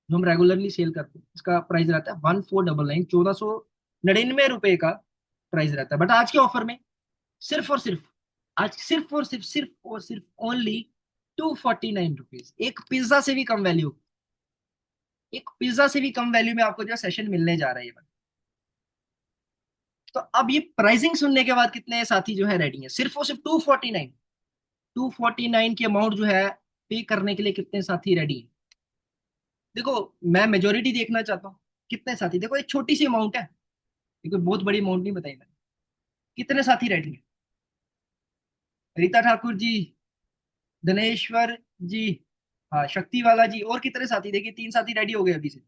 जो हम रेगुलरली सेल करते हैं इसका प्राइस रहता है 1499, 1499 रुपए का प्राइस रहता है। बट आज के ऑफर में सिर्फ और सिर्फ, आज सिर्फ ओनली 249 रुपीज, एक पिज्जा से भी कम वैल्यू, एक पिज्जा से भी कम वैल्यू में आपको जो सेशन मिलने जा रहा है ये वाला। तो अब ये प्राइसिंग सुनने के बाद कितने साथी जो है रेडी हैं, सिर्फ और सिर्फ 249, 249 की अमाउंट जो है पे करने के लिए कितने साथी रेडी हैं। देखो मैं मेजोरिटी देखना चाहता हूँ, कितने साथी, देखो एक छोटी सी अमाउंट है, ये कोई बहुत बड़ी अमाउंट नहीं बताई मैंने। कितने साथी रेडी हैं, रीता ठाकुर जी, धनेश्वर जी, हाँ शक्ति वाला जी, और कितने साथी, देखिए 3 साथी रेडी हो गए अभी से।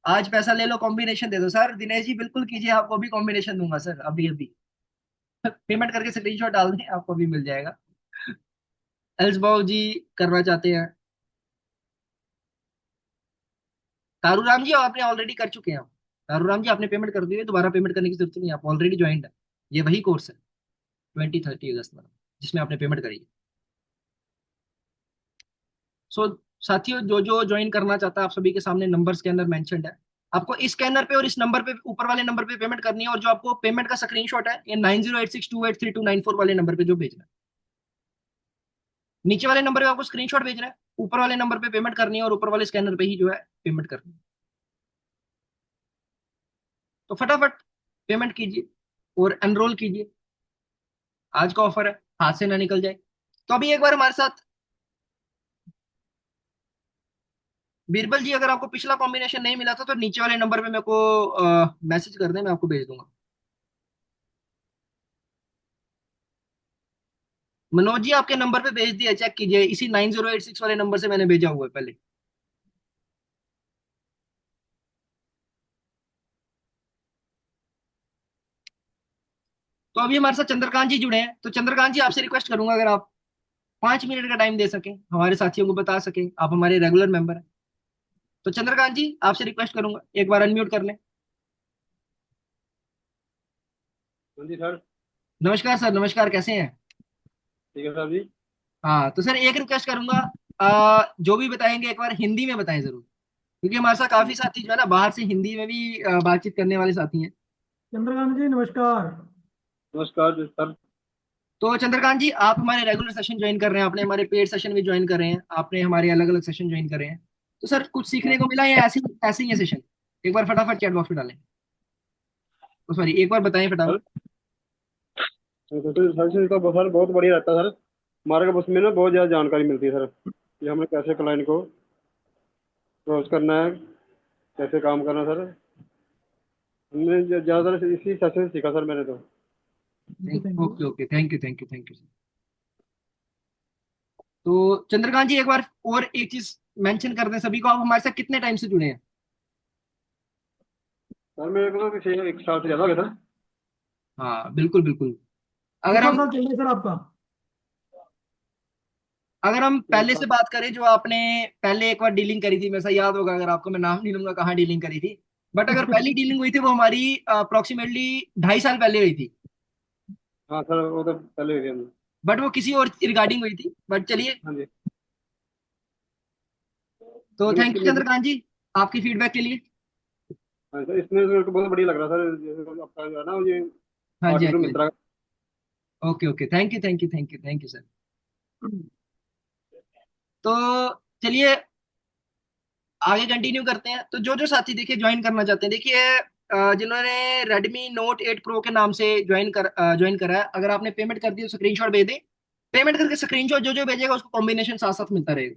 आज पैसा ले लो कॉम्बिनेशन दे दो सर, दिनेश जी बिल्कुल कीजिए, आपको भी कॉम्बिनेशन दूंगा सर अभी अभी। पेमेंट करके स्क्रीनशॉट डाल दें, आपको भी मिल जाएगा। एल्सबाव जी करना चाहते हैं, तारूराम जी आपने ऑलरेडी कर चुके हैं आप। तारूराम जी आपने पेमेंट कर दी है, दोबारा पेमेंट करने की जरूरत नहीं है, आप ऑलरेडी ज्वाइंट है। ये वही कोर्स है 20-30 अगस्त वाला, जिसमें आपने पेमेंट करी है। सो साथियों, जो जो ज्वाइन करना चाहता है, आप सभी के सामने नंबर के अंदर मेंशन्ड है। आपको इस स्कैनर पे और इस नंबर पे, ऊपर वाले नंबर पे पेमेंट करनी है, और जो आपको पेमेंट का स्क्रीनशॉट है, ये 9086283294 वाले नंबर पे जो भेजना है। नीचे वाले नंबर पे आपको स्क्रीनशॉट भेजना है, ऊपर वाले नंबर पे पेमेंट करनी है, और ऊपर वाले स्कैनर पे ही जो है पेमेंट करनी है। तो फटाफट पेमेंट कीजिए और एनरोल कीजिए। आज का ऑफर है, हाथ से ना निकल जाए। तो अभी एक बार हमारे साथ बीरबल जी, अगर आपको पिछला कॉम्बिनेशन नहीं मिला था तो नीचे वाले नंबर पे मेरे को मैसेज कर दें, मैं आपको भेज दूंगा। मनोज जी आपके नंबर पे भेज दिया, चेक कीजिए, इसी 9086 वाले नंबर से मैंने भेजा हुआ है पहले। तो अभी हमारे साथ चंद्रकांत जी जुड़े हैं, तो चंद्रकांत जी आपसे रिक्वेस्ट करूंगा, अगर आप 5 मिनट का टाइम दे सकें, हमारे साथियों को बता सकें, आप हमारे रेगुलर मेंबर हैं। तो चंद्रकांत जी आपसे रिक्वेस्ट करूंगा, एक बार अनम्यूट कर लें। हाँ जी सर। नमस्कार सर, नमस्कार, कैसे हैं? ठीक है सर जी। हाँ तो सर एक रिक्वेस्ट करूंगा, जो भी बताएंगे एक बार हिंदी में बताएं जरूर, क्योंकि हमारे साथ काफी साथी जो है ना बाहर से हिंदी में भी बातचीत करने वाले साथी हैं। चंद्रकांत जी नमस्कार। नमस्कार जी सर। तो चंद्रकांत जी, आप हमारे रेगुलर सेशन ज्वाइन कर रहे हैं, आपने हमारे पेड सेशन भी ज्वाइन कर रहे हैं, आपने हमारे अलग अलग सेशन ज्वाइन करे हैं। तो सर कुछ सीखने को मिला या ऐसे ऐसे ही है सेशन? एक बार फटाफट चैट बॉक्स में डालें, तो सॉरी एक बार बताएं सर फटाफट। सर तो सर बहुत बढ़िया रहता है सर। हमारे को उसमें ना बहुत ज़्यादा जानकारी मिलती है सर कि हमें कैसे क्लाइंट को क्लोज करना है, कैसे काम करना है सर। हमने ज़्यादातर इसी सेशन से सीखा सर मैंने तो। Thank you thank you. Okay okay, thank you thank you thank you. तो चंद्रकांत जी एक बार और एक चीज मेंशन कर दें सभी को, आप हमारे साथ कितने टाइम से जुड़े हैं? सर मेरे को तो पीछे 1 साल से ज़्यादा हो गया सर। हाँ बिल्कुल बिल्कुल। अगर दूसरा हम साल चल रहा है सर आपका। अगर हम एक पहले से साल। बात करें, जो आपने पहले एक बार डीलिंग करी थी, मेरे से याद होगा, अगर आपको मैं नाम नहीं लूंगा कहाँ डीलिंग करी थी, बट अगर पहली डीलिंग हुई थी वो हमारी अप्रोक्सीमेटली 2.5 साल पहले हुई थी। हाँ सर वो तो पहले हुई थी हमने। बट वो किसी और रिगार्डिंग हुई थी, बट चलिए। हाँ जी। तो सर थैंक इसके यू लिए सर। चंद्रकांत जी आपकी फीडबैक के लिए। हाँ सर इसमें तो मेरे को बहुत बढ़िया लग रहा सर, जैसे आपका जो है ना ये हाँ जी हाँ आर्टिकल जी हाँ मिलता जी। है। Okay okay, thank you thank you thank you thank you sir. तो चलिए आगे कंटिन्यू करते हैं। तो जो जो साथी देखिए ज्वाइन करना चाहते हैं, देखिए जिन्होंने Redmi Note 8 Pro के नाम से ज्वाइन करा है, अगर आपने पेमेंट कर दी तो स्क्रीनशॉट भेज दें। पेमेंट करके स्क्रीनशॉट जो जो भेजेगा उसको कॉम्बिनेशन साथ साथ मिलता रहेगा।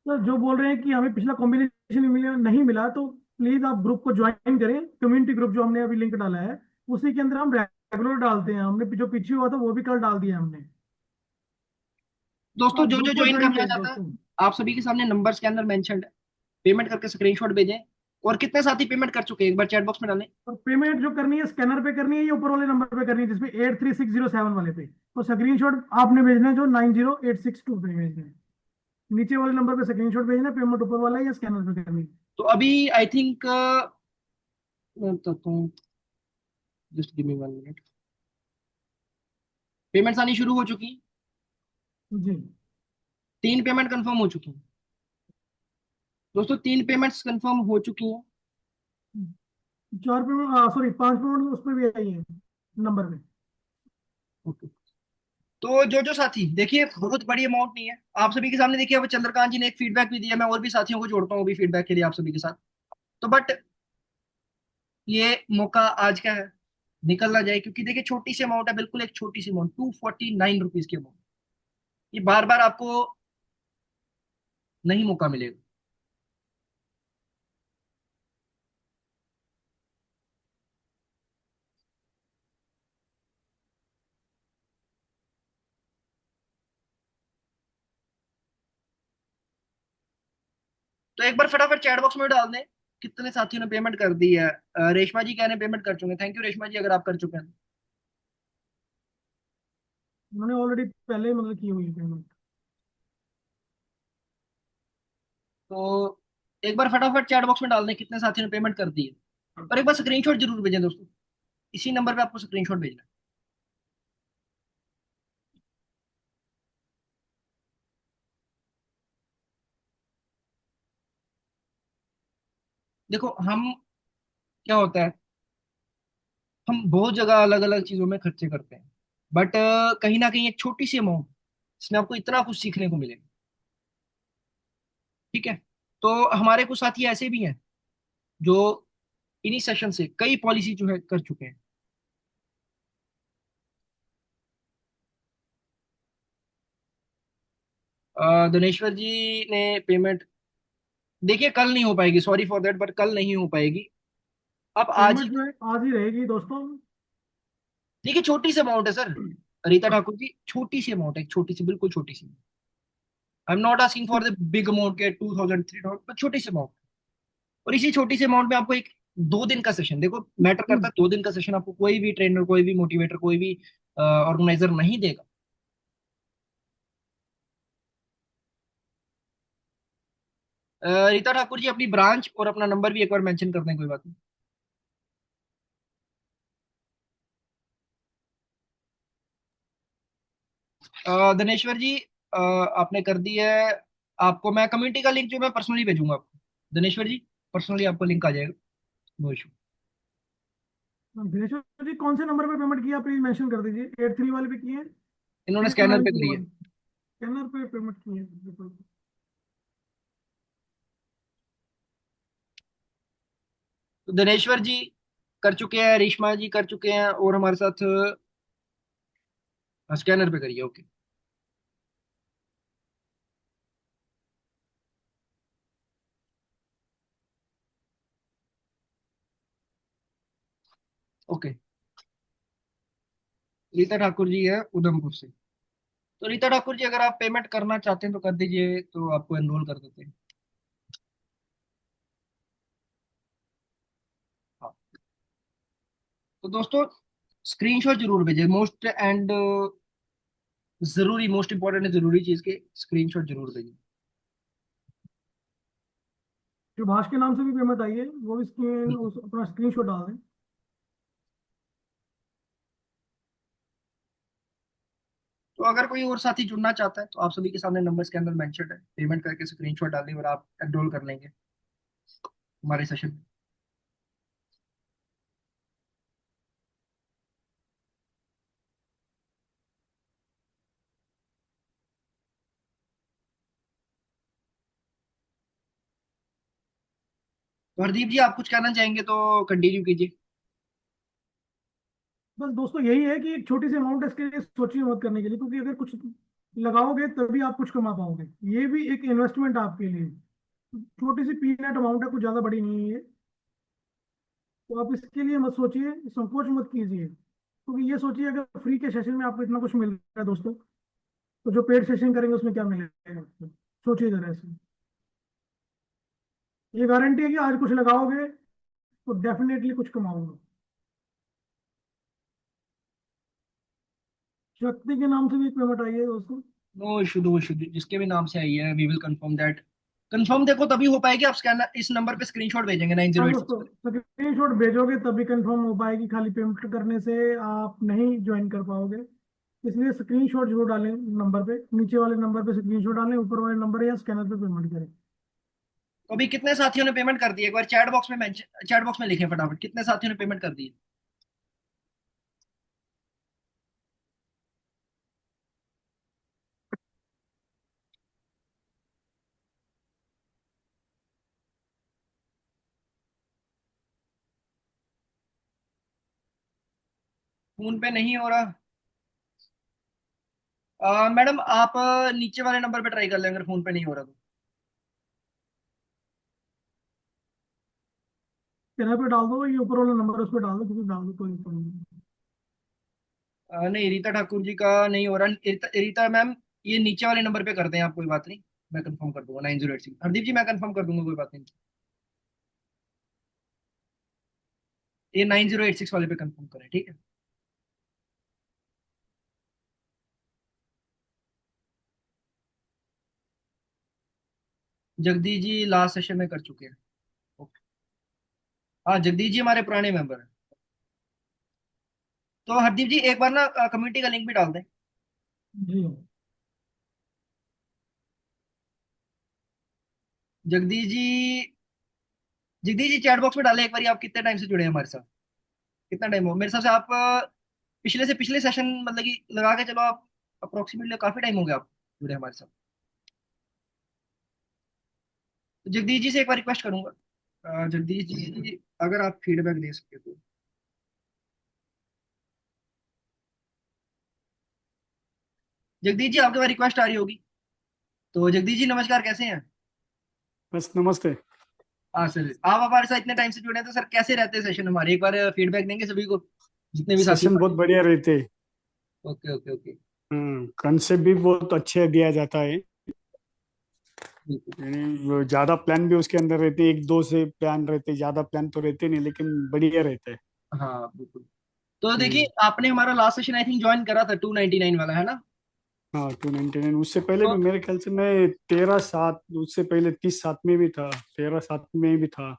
तो जो बोल रहे हैं कि हमें पिछला कॉम्बिनेशन मिला नहीं मिला, तो प्लीज आप ग्रुप को ज्वाइन करें। कम्युनिटी ग्रुप जो हमने अभी लिंक डाला है, उसी के अंदर हम रेगुलर डालते हैं। हमने जो पीछे हुआ था वो भी कल डाल दिया हमने। तो दोस्तों आप जो जो ग्रुप को ज्वाइन ज्वाइन करना करें चाहता है, दोस्तों। आप सभी के सामने नंबर्स के अंदर मेंशन्ड है, पेमेंट करके स्क्रीनशॉट भेजें। और कितने साथी पेमेंट कर चुके हैं एक बार चैट बॉक्स में डालें। और पेमेंट जो करनी है स्कैनर पे करनी है या ऊपर वाले नंबर पे करनी है जिसमें 83607 वाले पे। तो स्क्रीनशॉट आपने भेजना है जो 90862 पे भेजना है। नीचे वाले नंबर पे स्क्रीनशॉट भेजना है, पेमेंट ऊपर वाला है या स्कैनर पे करनी है। तो अभी I think just give me 1 minute, payments आनी शुरू हो चुकी हैं। जी। 3 पेमेंट कंफर्म हो चुकी हैं दोस्तों, 3 पेमेंट्स कंफर्म हो चुकी हैं। 4 पेमेंट, सॉरी 5 पेमेंट उस पर भी आई है नंबर पे। ओके। तो जो जो साथी देखिए, बहुत बड़ी अमाउंट नहीं है, आप सभी के सामने देखिए, अब चंद्रकांत जी ने एक फीडबैक भी दिया, मैं और भी साथियों को जोड़ता हूँ अभी फीडबैक के लिए आप सभी के साथ। तो बट ये मौका आज का है, निकल ना जाए, क्योंकि देखिए छोटी सी अमाउंट है, बिल्कुल एक छोटी सी अमाउंट, 249 रुपीज की अमाउंट। ये बार बार आपको नहीं मौका मिलेगा। तो एक बार फटाफट चैट बॉक्स में डाल दें कितने साथियों ने पेमेंट कर दी है। रेशमा जी कह रहे हैं पेमेंट कर चुके हैं, थैंक यू रेशमा जी, अगर आप कर चुके हैं। उन्होंने ऑलरेडी पहले मतलब की हुई है पेमेंट। तो एक बार फटाफट चैट बॉक्स में डाल दें कितने साथियों ने पेमेंट कर दी है, और एक बार स्क्रीनशॉट जरूर भेजें दोस्तों, इसी नंबर पे आपको स्क्रीनशॉट भेजना है। देखो हम, क्या होता है, हम बहुत जगह अलग अलग चीजों में खर्चे करते हैं, बट कहीं ना कहीं एक छोटी सी अमाउंट, इसमें आपको इतना कुछ सीखने को मिलेगा। ठीक है, तो हमारे कुछ साथी ऐसे भी हैं जो इन्हीं सेशन से कई पॉलिसी जो है कर चुके हैं। धनेश्वर जी ने पेमेंट, देखिए कल नहीं हो पाएगी, सॉरी फॉर दैट, बट कल नहीं हो पाएगी। आप आज ही, पेमेंट जो है आज ही रहेगी दोस्तों। देखिए छोटी सी अमाउंट है सर, रीता ठाकुर जी, छोटी सी अमाउंट है, छोटी सी, बिल्कुल छोटी सी। I am not asking for the big amount के 2000 3000, पर छोटी सी अमाउंट। और इसी छोटी सी अमाउंट में आपको एक 2 दिन का सेशन, देखो मैटर करता है, 2 दिन का सेशन आपको कोई भी ट्रेनर, कोई भी मोटिवेटर, कोई भी ऑर्गेनाइजर नहीं देगा। रीता ठाकुर जी अपनी ब्रांच और अपना नंबर भी एक बार मेंशन कर दें, कोई बात नहीं। धनेश्वर जी आपने कर दी है, आपको मैं कम्युनिटी का लिंक जो मैं पर्सनली भेजूंगा आपको, धनेश्वर जी, पर्सनली आपको लिंक आ जाएगा, नो इशू। दिनेश्वर जी कौन से नंबर पे पेमेंट किया प्लीज मेंशन कर दीजिए, 83 वाले पे किए हैं इन्होंने या स्कैनर नाइन पे जीरो करी है। वाले स्कैनर पे पेमेंट किए हैं बिल्कुल। तो धनेश्वर जी कर चुके हैं, रेशमा जी कर चुके हैं, और हमारे साथ स्कैनर पे करिए, ओके। ओके, रीता ठाकुर जी है उधमपुर से। तो रीता ठाकुर जी अगर आप पेमेंट करना चाहते हैं तो कर दीजिए, तो आपको एनरोल कर देते हैं। हाँ, तो दोस्तों स्क्रीनशॉट जरूर भेजिए, मोस्ट एंड जरूरी, मोस्ट इंपॉर्टेंट जरूरी चीज के स्क्रीनशॉट जरूर भेजिए। सुभाष के नाम से भी पेमेंट आई है, वो भी स्क्रीन बिल्कुल। अपना स्क्रीनशॉट डाल दें। तो अगर कोई और साथी जुड़ना चाहता है तो आप सभी के सामने नंबर के अंदर मेंशन है, पेमेंट करके स्क्रीनशॉट डाल दें और आप एनरोल कर लेंगे हमारे सेशन में। तो हरदीप जी आप कुछ कहना चाहेंगे तो कंटिन्यू कीजिए। बस दोस्तों यही है कि एक छोटी सी अमाउंट है, इसके लिए सोचिए मत करने के लिए, क्योंकि अगर कुछ लगाओगे तभी आप कुछ कमा पाओगे। ये भी एक इन्वेस्टमेंट आपके लिए, छोटी सी पीनट अमाउंट है, कुछ ज्यादा बड़ी नहीं है ये। तो आप इसके लिए मत सोचिए, संकोच मत कीजिए, क्योंकि ये सोचिए अगर फ्री के सेशन में आपको इतना कुछ मिल रहा है दोस्तों, तो जो पेड सेशन करेंगे उसमें क्या मिलेगा आपको। सोचिए जरा ऐसे, ये गारंटी है कि आज कुछ लगाओगे तो डेफिनेटली कुछ कमाओगे। शक्ति के नाम से भी पेमेंट आई है दोस्तों। नो इशू, नो इशू, जिसके भी नाम से आई है we will confirm that. Confirm देखो तभी हो पाएगी, आप स्कैनर इस नंबर पे स्क्रीनशॉट भेजेंगे नाइन हाँ जीरो एट दोस्तों, सिक्स स्क्रीनशॉट भेजोगे तभी कंफर्म हो पाएगी, खाली पेमेंट करने से आप नहीं ज्वाइन कर पाओगे। इसलिए स्क्रीनशॉट जरूर डालें नंबर पे, नीचे वाले नंबर पे स्क्रीनशॉट डालें, ऊपर वाले नंबर या स्कैनर पे पेमेंट करें। तो अभी कितने साथियों ने पेमेंट कर दी है? एक बार चैट बॉक्स में लिखें फटाफट, कितने साथियों ने पेमेंट कर दी है? फोन पे नहीं हो रहा। मैडम आप नीचे वाले नंबर पे ट्राई कर लें अगर फोन पे नहीं हो रहा तो। स्कैनर पे डाल दो, ये ऊपर वाला नंबर उस पर डाल दो, क्योंकि डाल दो कोई प्रॉब्लम नहीं। नहीं, रीता ठाकुर जी का नहीं हो रहा। रीता मैम, ये नीचे वाले नंबर पे कर दें आप, कोई बात नहीं, मैं कंफर्म कर दूंगा 9086। हरदीप जी मैं कंफर्म कर दूंगा, कोई बात नहीं, ये 9086 वाले पे कंफर्म करें, ठीक है। जगदीश जी लास्ट सेशन में कर चुके हैं। ओके। हाँ, जगदीश जी हमारे पुराने मेंबर हैं। तो हरदीप जी एक बार ना कम्युनिटी का लिंक भी डाल दें। जी जगदीश जी, जगदीश जी चैट बॉक्स में डालें एक बार, आप कितने टाइम से जुड़े हैं हमारे साथ? कितना टाइम हो मेरे हिसाब से आप पिछले से पिछले सेशन मतलब कि लगा के चलो आप, अप्रोक्सीमेटली काफी टाइम हो गया आप जुड़े हमारे साथ। तो जगदीश जी से एक बार रिक्वेस्ट करूंगा, जगदीश जी अगर आप फीडबैक दे सके तो। जगदीश जी आपके पास रिक्वेस्ट आ रही होगी। तो जगदीश जी नमस्कार, कैसे हैं? बस नमस्ते। हाँ सर, आप हमारे साथ इतने टाइम से जुड़े हैं, तो सर कैसे रहते हैं सेशन हमारे? एक बार फीडबैक देंगे सभी को, जितने भी साथी सेशन बहुत पार्टिसिपेट। बढ़िया रहते। Okay okay okay. कंसेप्ट भी बहुत अच्छे दिया जाता है। बिल्कुल। यानी वो ज्यादा प्लान भी उसके अंदर रहते, एक दो से प्लान रहते, ज्यादा प्लान तो रहते नहीं, लेकिन बढ़िया रहते हैं। हाँ बिल्कुल। तो देखिए हम्म, आपने हमारा last session I think join करा था 299 वाला, है ना? हाँ 299। उससे पहले तो भी मेरे ख्याल से मैं 13/7, उससे पहले 30/7 में भी था, 13/7 में भी था।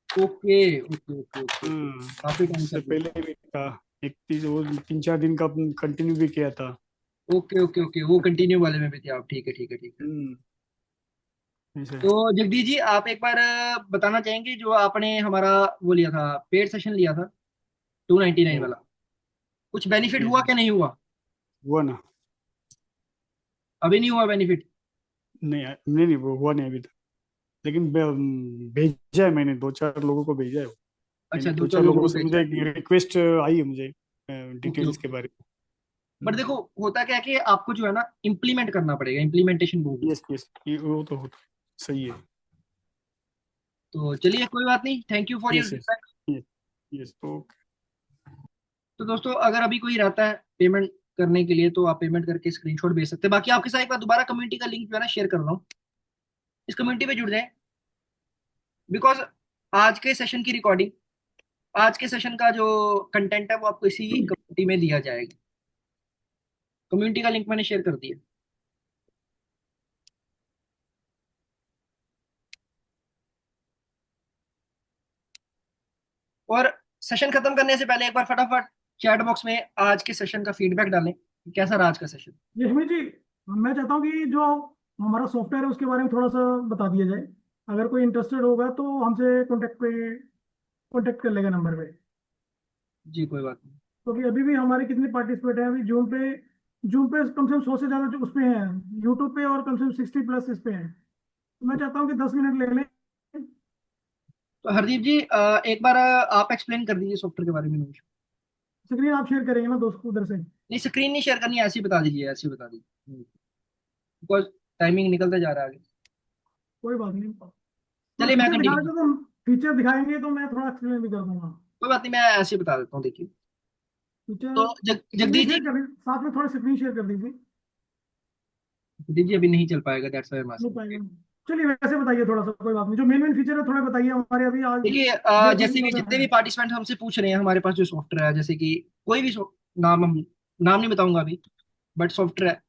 Okay okay okay okay okay. काफी टाइम उससे चल गया। पहले भी था। एक तीन वो 3-4 दिन का कंटिन्यू भी किया था। ओके ओके ओके, वो कंटिन्यू वाले में भी थे आप, ठीक है ठीक है ठीक है। हम्म, ऐसे। तो जगदीश जी आप एक बार बताना चाहेंगे जो आपने हमारा वो लिया था, पेड सेशन लिया था 299 ओ, वाला, कुछ बेनिफिट यस हुआ क्या यस, नहीं हुआ? हुआ ना। अभी नहीं हुआ बेनिफिट? नहीं नहीं नहीं, वो हुआ नहीं अभी तक। लेकिन भेजा है मैंने, 2-4 लोगों को भेजा है। अच्छा, यानी दो दो चार चार लोगों लोगों को से भेजा मुझे है। एक रिक्वेस्ट आई है मुझे, ओके डिटेल्स के ओके। बारे बट में। देखो होता क्या है कि आपको जो है ना इम्प्लीमेंट करना पड़ेगा, इम्प्लीमेंटेशन बहुत जरूरी। यस यस, ये वो तो होता सही है। तो चलिए कोई बात नहीं, thank you for your yes yes feedback. Yes yes, okay. तो दोस्तों अगर अभी कोई रहता है पेमेंट करने के लिए, तो आप पेमेंट करके स्क्रीनशॉट भेज सकते हैं। बाकी आपके साथ एक बार दोबारा कम्युनिटी का लिंक जो है ना शेयर कर रहा हूँ, इस कम्युनिटी पे जुड़ जाए। बिकॉज आज के सेशन की रिकॉर्डिंग, आज के सेशन का जो कंटेंट है वो आपको इसी कम्युनिटी में दिया जाएगा। कम्युनिटी का लिंक मैंने शेयर कर दिया। और सेशन खत्म करने से पहले एक बार फटाफट चैट बॉक्स में आज के सेशन का फीडबैक डालें कि कैसा रहा आज का सेशन। यशमी जी, मैं चाहता हूँ कि जो हमारा सॉफ्टवेयर है उसके बारे में थोड़ा सा बता दिया जाए। अगर कोई इंटरेस्टेड होगा तो हमसे कांटेक्ट कर लेगा नंबर पे। जी कोई बात नहीं। क्योंकि अभी भी हमारे कितने पार्टिसिपेट हैं अभी जूम पे कम से कम 100 से ज्यादा जो उस पे हैं, यूट्यूब पे, और कम से कम 60+ इस पे हैं। तो मैं चाहता हूँ कि 10 मिनट ले लें। तो हरदीप जी एक बार आप एक्सप्लेन कर दीजिए सॉफ्टवेयर के बारे में मुझे। स्क्रीन आप शेयर करेंगे ना दोस्त उधर से? नहीं, स्क्रीन नहीं शेयर करनी है, ऐसे ही बता दीजिए, ऐसे ही बता दीजिए, बिकॉज टाइमिंग निकलता जा रहा है आगे। कोई बात नहीं, तो चलिए मैं फीचर कंटिन्यू, दिखाएगा तो फीचर दिखाएंगे तो मैं थोड़ा एक्सप्लेन भी कर दूंगा। कोई बात नहीं, मैं ऐसे ही बता देता हूँ, देखिए। तो feature screen Jagdish ji, share कर, साथ में थोड़ा स्क्रीन शेयर कर दीजिए। जगदीश जी अभी नहीं चल पाएगा, दैट्स व्हाई नहीं पाएगा? चलिए वैसे बताइए थोड़ा सा, कोई बात नहीं, जो मेन मेन फीचर है थोड़े बताइए हमारे अभी आज देखिए डेट में जैसे भी जो जितने है। भी पार्टिसिपेंट हमसे पूछ रहे हैं, हमारे पास जो सॉफ्टवेयर है, जैसे कि कोई भी नाम हम नाम नहीं बताऊंगा अभी, बट सॉफ्टवेयर है,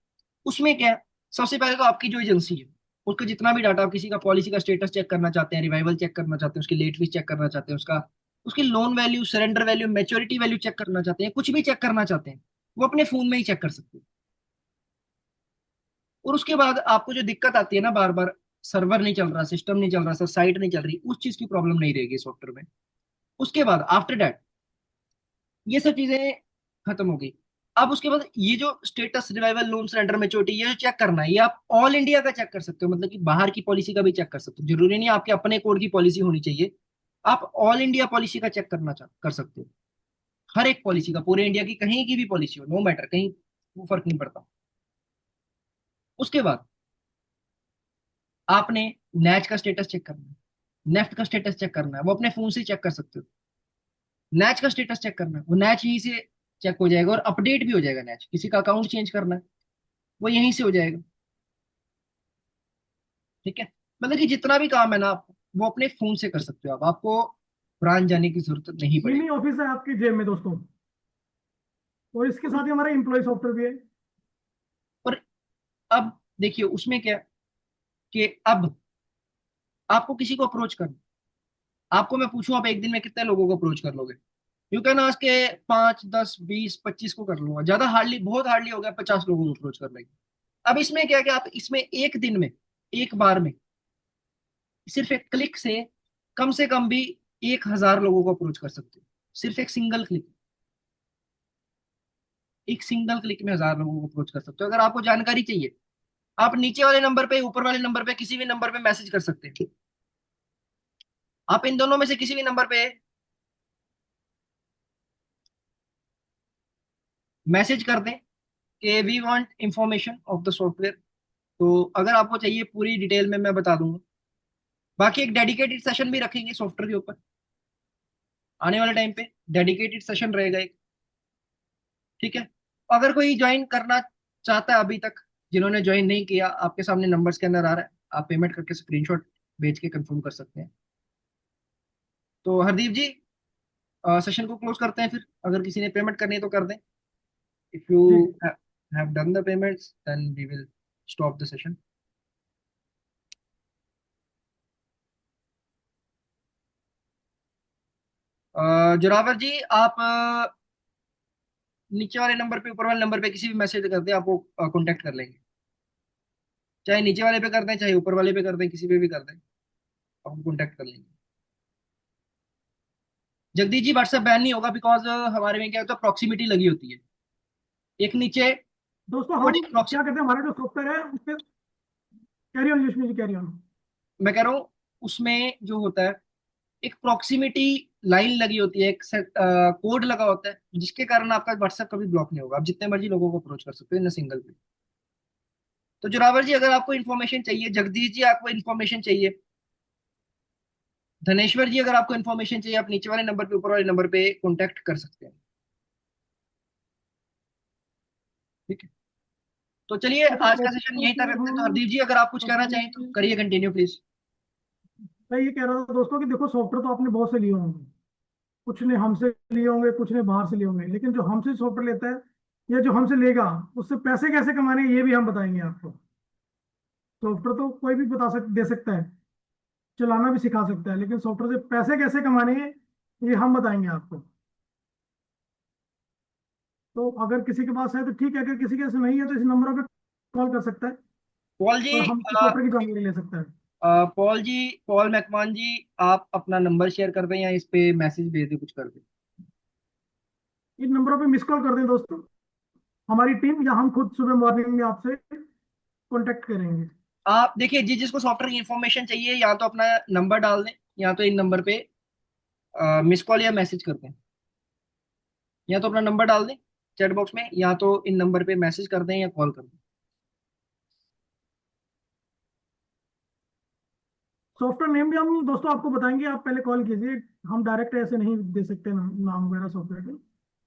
उसमें क्या है, सबसे पहले तो आपकी जो एजेंसी है उसका जितना भी डाटा, आप किसी का पॉलिसी का स्टेटस चेक करना चाहते हैं, रिवाइवल चेक करना चाहते हैं, उसकी लेट फीस चेक करना चाहते हैं, उसका उसकी loan value, surrender value, maturity value check करना चाहते हैं, कुछ भी चेक करना चाहते हैं, वो अपने फोन में ही चेक कर सकते हैं। और उसके बाद आपको जो दिक्कत आती है ना, बार बार सर्वर नहीं चल रहा, सिस्टम नहीं चल रहा सर, साइट नहीं चल रही, उस चीज की प्रॉब्लम नहीं रहेगी सॉफ्टवेयर में। उसके बाद आफ्टर दैट ये सब चीजें खत्म हो गई। अब उसके बाद ये जो status, revival, loan surrender, maturity, ये जो चेक करना है, ये आप ऑल इंडिया का चेक कर सकते हो, मतलब कि बाहर की पॉलिसी का भी चेक कर सकते हो, जरूरी नहीं आपके अपने कोड की पॉलिसी होनी चाहिए। आप ऑल इंडिया पॉलिसी का चेक कर सकते हो, हर एक पॉलिसी का, पूरे इंडिया की कहीं की भी पॉलिसी हो, नो मैटर कहीं, वो फर्क नहीं पड़ता। उसके बाद आपने नैच का स्टेटस चेक करना है, नेफ्ट का स्टेटस चेक करना है, वो अपने फोन से चेक कर सकते हो। नैच का स्टेटस चेक करना है, वो नैच यहीं से चेक हो जाएगा, और अपडेट भी हो जाएगा। नैच किसी का अकाउंट चेंज करना है, वो यहीं से हो जाएगा। ठीक है, मतलब कि जितना भी काम है ना आप, वो अपने फोन से कर सकते हो, आप आपको ब्रांच जाने की जरूरत नहीं मिनी पड़ेगी। ऑफिस है आपकी जेब में दोस्तों। और इसके और साथ ही हमारा एम्प्लॉय सॉफ्टवेयर भी है। और अब देखिए उसमें क्या है कि अब आपको किसी को अप्रोच करना, आपको मैं पूछूं आप एक दिन में कितने लोगों को अप्रोच कर लोगे? यू कैन आस्क के 5, 10, 20, 25 को कर लूंगा, ज्यादा हार्डली, बहुत हार्डली हो गया 50 लोगों को अप्रोच कर लेंगे। अब इसमें क्या क्या, आप इसमें एक दिन में, एक बार में, सिर्फ एक क्लिक से कम भी 1000 लोगों को अप्रोच कर सकते हो। सिर्फ एक सिंगल क्लिक, एक सिंगल क्लिक में 1000 लोगों को अप्रोच कर सकते हो। अगर आपको जानकारी चाहिए, आप नीचे वाले नंबर पे, ऊपर वाले नंबर पे, किसी भी नंबर पे मैसेज कर सकते हैं। आप इन दोनों में से किसी भी नंबर पे मैसेज कर दें कि we want information of the software. तो अगर आपको चाहिए पूरी डिटेल में मैं बता दूंगा। बाकी एक डेडिकेटेड सेशन भी रखेंगे सॉफ्टवेयर के ऊपर आने वाले टाइम पे, डेडिकेटेड सेशन रहेगा एक। ठीक है, अगर कोई ज्वाइन करना चाहता है, अभी तक जिन्होंने ज्वाइन नहीं किया, आपके सामने नंबर के अंदर आ रहा है, आप पेमेंट करके स्क्रीनशॉट भेज के कंफर्म कर सकते हैं। तो हरदीप जी, सेशन को क्लोज करते हैं फिर। अगर किसी ने पेमेंट करनी है तो कर दें। इफ यू जी have done the payments, then we will stop the session. Zorawar ji, आप नीचे वाले नंबर पे, ऊपर वाले नंबर पे किसी भी मैसेज कर दें, आपको कांटेक्ट कर लेंगे। चाहे नीचे वाले पे कर दें, चाहे ऊपर वाले पे कर दें, किसी पे भी कर दें, आपको कांटेक्ट कर लेंगे। जगदीश जी, व्हाट्सएप बैन नहीं होगा, बिकॉज हमारे में क्या होता है, प्रॉक्सिमिटी लगी होती है। एक नीचे दोस्तों, कोड, हम क्या कहते हैं, हमारा जो सॉफ्टवेयर है उसके, carry on Yashmi ji, carry on. मैं कह रहा हूँ उसमें जो होता है, एक प्रॉक्सिमिटी लाइन लगी होती है, एक कोड लगा होता है, जिसके कारण आपका व्हाट्सएप कभी ब्लॉक नहीं होगा। आप जितने मर्जी लोगों को अप्रोच कर सकते हो इन सिंगल पे। तो जोरावर जी, अगर आपको इन्फॉर्मेशन चाहिए, जगदीश जी आपको इन्फॉर्मेशन चाहिए, धनेश्वर जी अगर आपको इन्फॉर्मेशन चाहिए, आप नीचे वाले नंबर पे, ऊपर वाले नंबर पे कॉन्टेक्ट कर सकते हैं। ठीक है, तो चलिए अच्छा, आज का सेशन प्रॉपर यहीं से तक रखते हैं। तो हम हरदीप जी, अगर आप कुछ कहना चाहें तो अपने, करिए, कंटिन्यू प्लीज। मैं ये कह रहा था दोस्तों कि देखो, सॉफ्टवेयर तो आपने बहुत से लिए होंगे, कुछ ने हमसे लिए होंगे, कुछ ने बाहर से लिए होंगे, लेकिन जो हमसे सॉफ्टवेयर लेता है या जो हमसे लेगा, उससे पैसे कैसे कमाने हैं, ये भी हम बताएंगे आपको। सॉफ्टवेयर तो कोई भी दे सकता है, चलाना भी सिखा सकता है, लेकिन सॉफ्टवेयर से पैसे कैसे कमाने हैं, ये हम बताएंगे आपको। तो अगर किसी के पास है तो ठीक है, अगर किसी के पास नहीं है तो इस नंबर पे कॉल कर सकता है पॉल जी, और हम सॉफ्टवेयर की जानकारी ले सकता है। पॉल जी, पॉल मैकमान जी, आप अपना नंबर शेयर कर दें या इस पे मैसेज भेज दें, कुछ कर दें। इन नंबरों पे मिस कॉल कर दें दोस्तों, हमारी टीम या हम खुद सुबह मॉर्निंग में आपसे कांटेक्ट करेंगे। आप देखिए, जिसको सॉफ्टवेयर की इंफॉर्मेशन चाहिए, या तो अपना नंबर डाल दें, या तो इन नंबर पे मिस कॉल या मैसेज कर दें। या तो अपना नंबर डाल दें चैट बॉक्स में, या तो इन नंबर पे मैसेज कर दें या कॉल कर दें। सॉफ्टवेयर नेम भी हम दोस्तों आपको बताएंगे, आप पहले कॉल कीजिए। हम डायरेक्ट ऐसे नहीं दे सकते नाम वगैरह सॉफ्टवेयर के।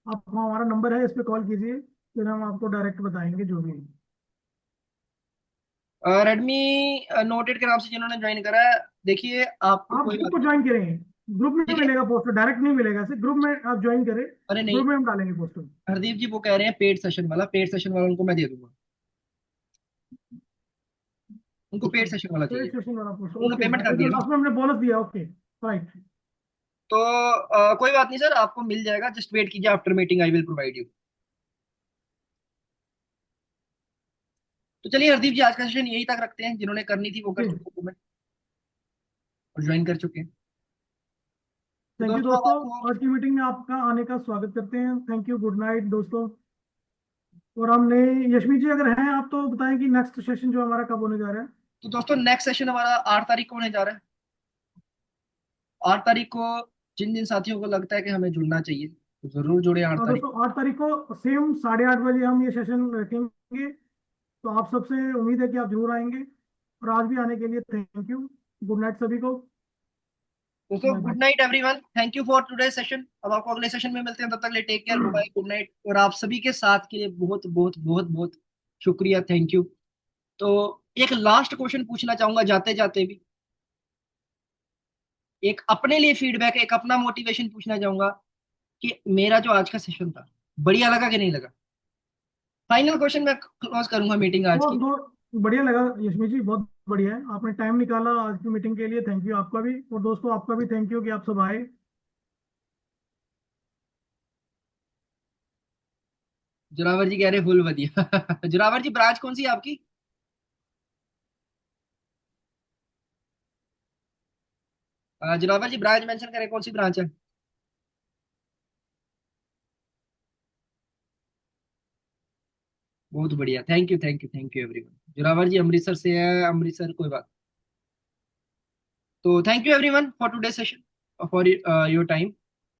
आप, हमारा नंबर है, इस पे कॉल कीजिए, फिर हम आपको डायरेक्ट बताएंगे जो भी है। रेडमी नोट 8 के नाम से जिन्होंने ज्वाइन करा है, देखिए आपको आप कोई ग्रुप बात को नहीं। ज्वाइन करें, ग्रुप में देखिए, मिलेगा पोस्टर, डायरेक्ट नहीं मिलेगा, ऐसे ग्रुप में आप ज्वाइन करें, अरे नहीं, ग्रुप में हम डालेंगे पोस्टर। हरदीप जी वो कह रहे हैं पेड सेशन वाला, पेड सेशन वाला उनको मैं दे दूंगा। उनको पेड सेशन वाला पेड चाहिए, सेशन वाला पोस्टर, उन्होंने ओके, पेमेंट कर जो दिया ना। लास्ट में हमने बोनस दिया, ओके, राइट। तो कोई बात नहीं सर, आपको मिल जाएगा, जस्ट वेट कीजिए, after meeting I will provide you. तो चलिए हरदीप जी, आज का सेशन यहीं तक रखते हैं। जिन्होंने करनी थी वो कर जी, चुके हैं पेमेंट और ज्वाइन कर चुके हैं। तो थैंक यू दोस्तों, अब दोस्तों, आपको, आज की मीटिंग में आपका आने का स्वागत करते हैं। थैंक यू, गुड नाइट दोस्तों। और हमने, यशमी जी अगर हैं आप तो बताएं कि नेक्स्ट सेशन जो हमारा कब होने जा रहा है। तो दोस्तों नेक्स्ट सेशन हमारा 8 तारीख को होने जा रहा है। 8 तारीख को जिन जिन साथियों को लगता है कि हमें जुड़ना चाहिए, तो जरूर जुड़े 8 तारीख। दोस्तों 8 तारीख को सेम 8:30 बजे हम ये सेशन रखेंगे, तो आप सबसे उम्मीद है कि आप जरूर आएंगे। और आज भी आने के लिए थैंक यू, गुड नाइट सभी को, दोस्तों bye bye. Good night everyone, thank you for today session. अब आपको अगले सेशन में मिलते हैं, तब तक ले take care, bye, good night. और आप सभी के साथ के लिए बहुत बहुत बहुत बहुत शुक्रिया, थैंक यू। तो एक लास्ट क्वेश्चन पूछना चाहूंगा जाते जाते भी, एक अपने लिए फीडबैक, एक अपना मोटिवेशन पूछना चाहूंगा कि मेरा जो आज का सेशन था, बढ़िया लगा कि नहीं लगा? फाइनल क्वेश्चन मैं क्लोज करूंगा मीटिंग आज बहुत की। बहुत बढ़िया लगा यशमी जी, बहुत बढ़िया है, आपने टाइम निकाला आज की मीटिंग के लिए, थैंक यू आपका भी, और दोस्तों आपका भी थैंक यू कि आप सब आए। जोरावर जी कह रहे फुल बढ़िया। जोरावर जी ब्रांच कौन सी है आपकी? जोरावर जी ब्रांच मेंशन करें, कौन सी ब्रांच है? बहुत बढ़िया, thank you thank you thank you everyone. Zorawar ji Amritsar से है, अमृतसर कोई बात। तो thank you everyone for today session, for your time.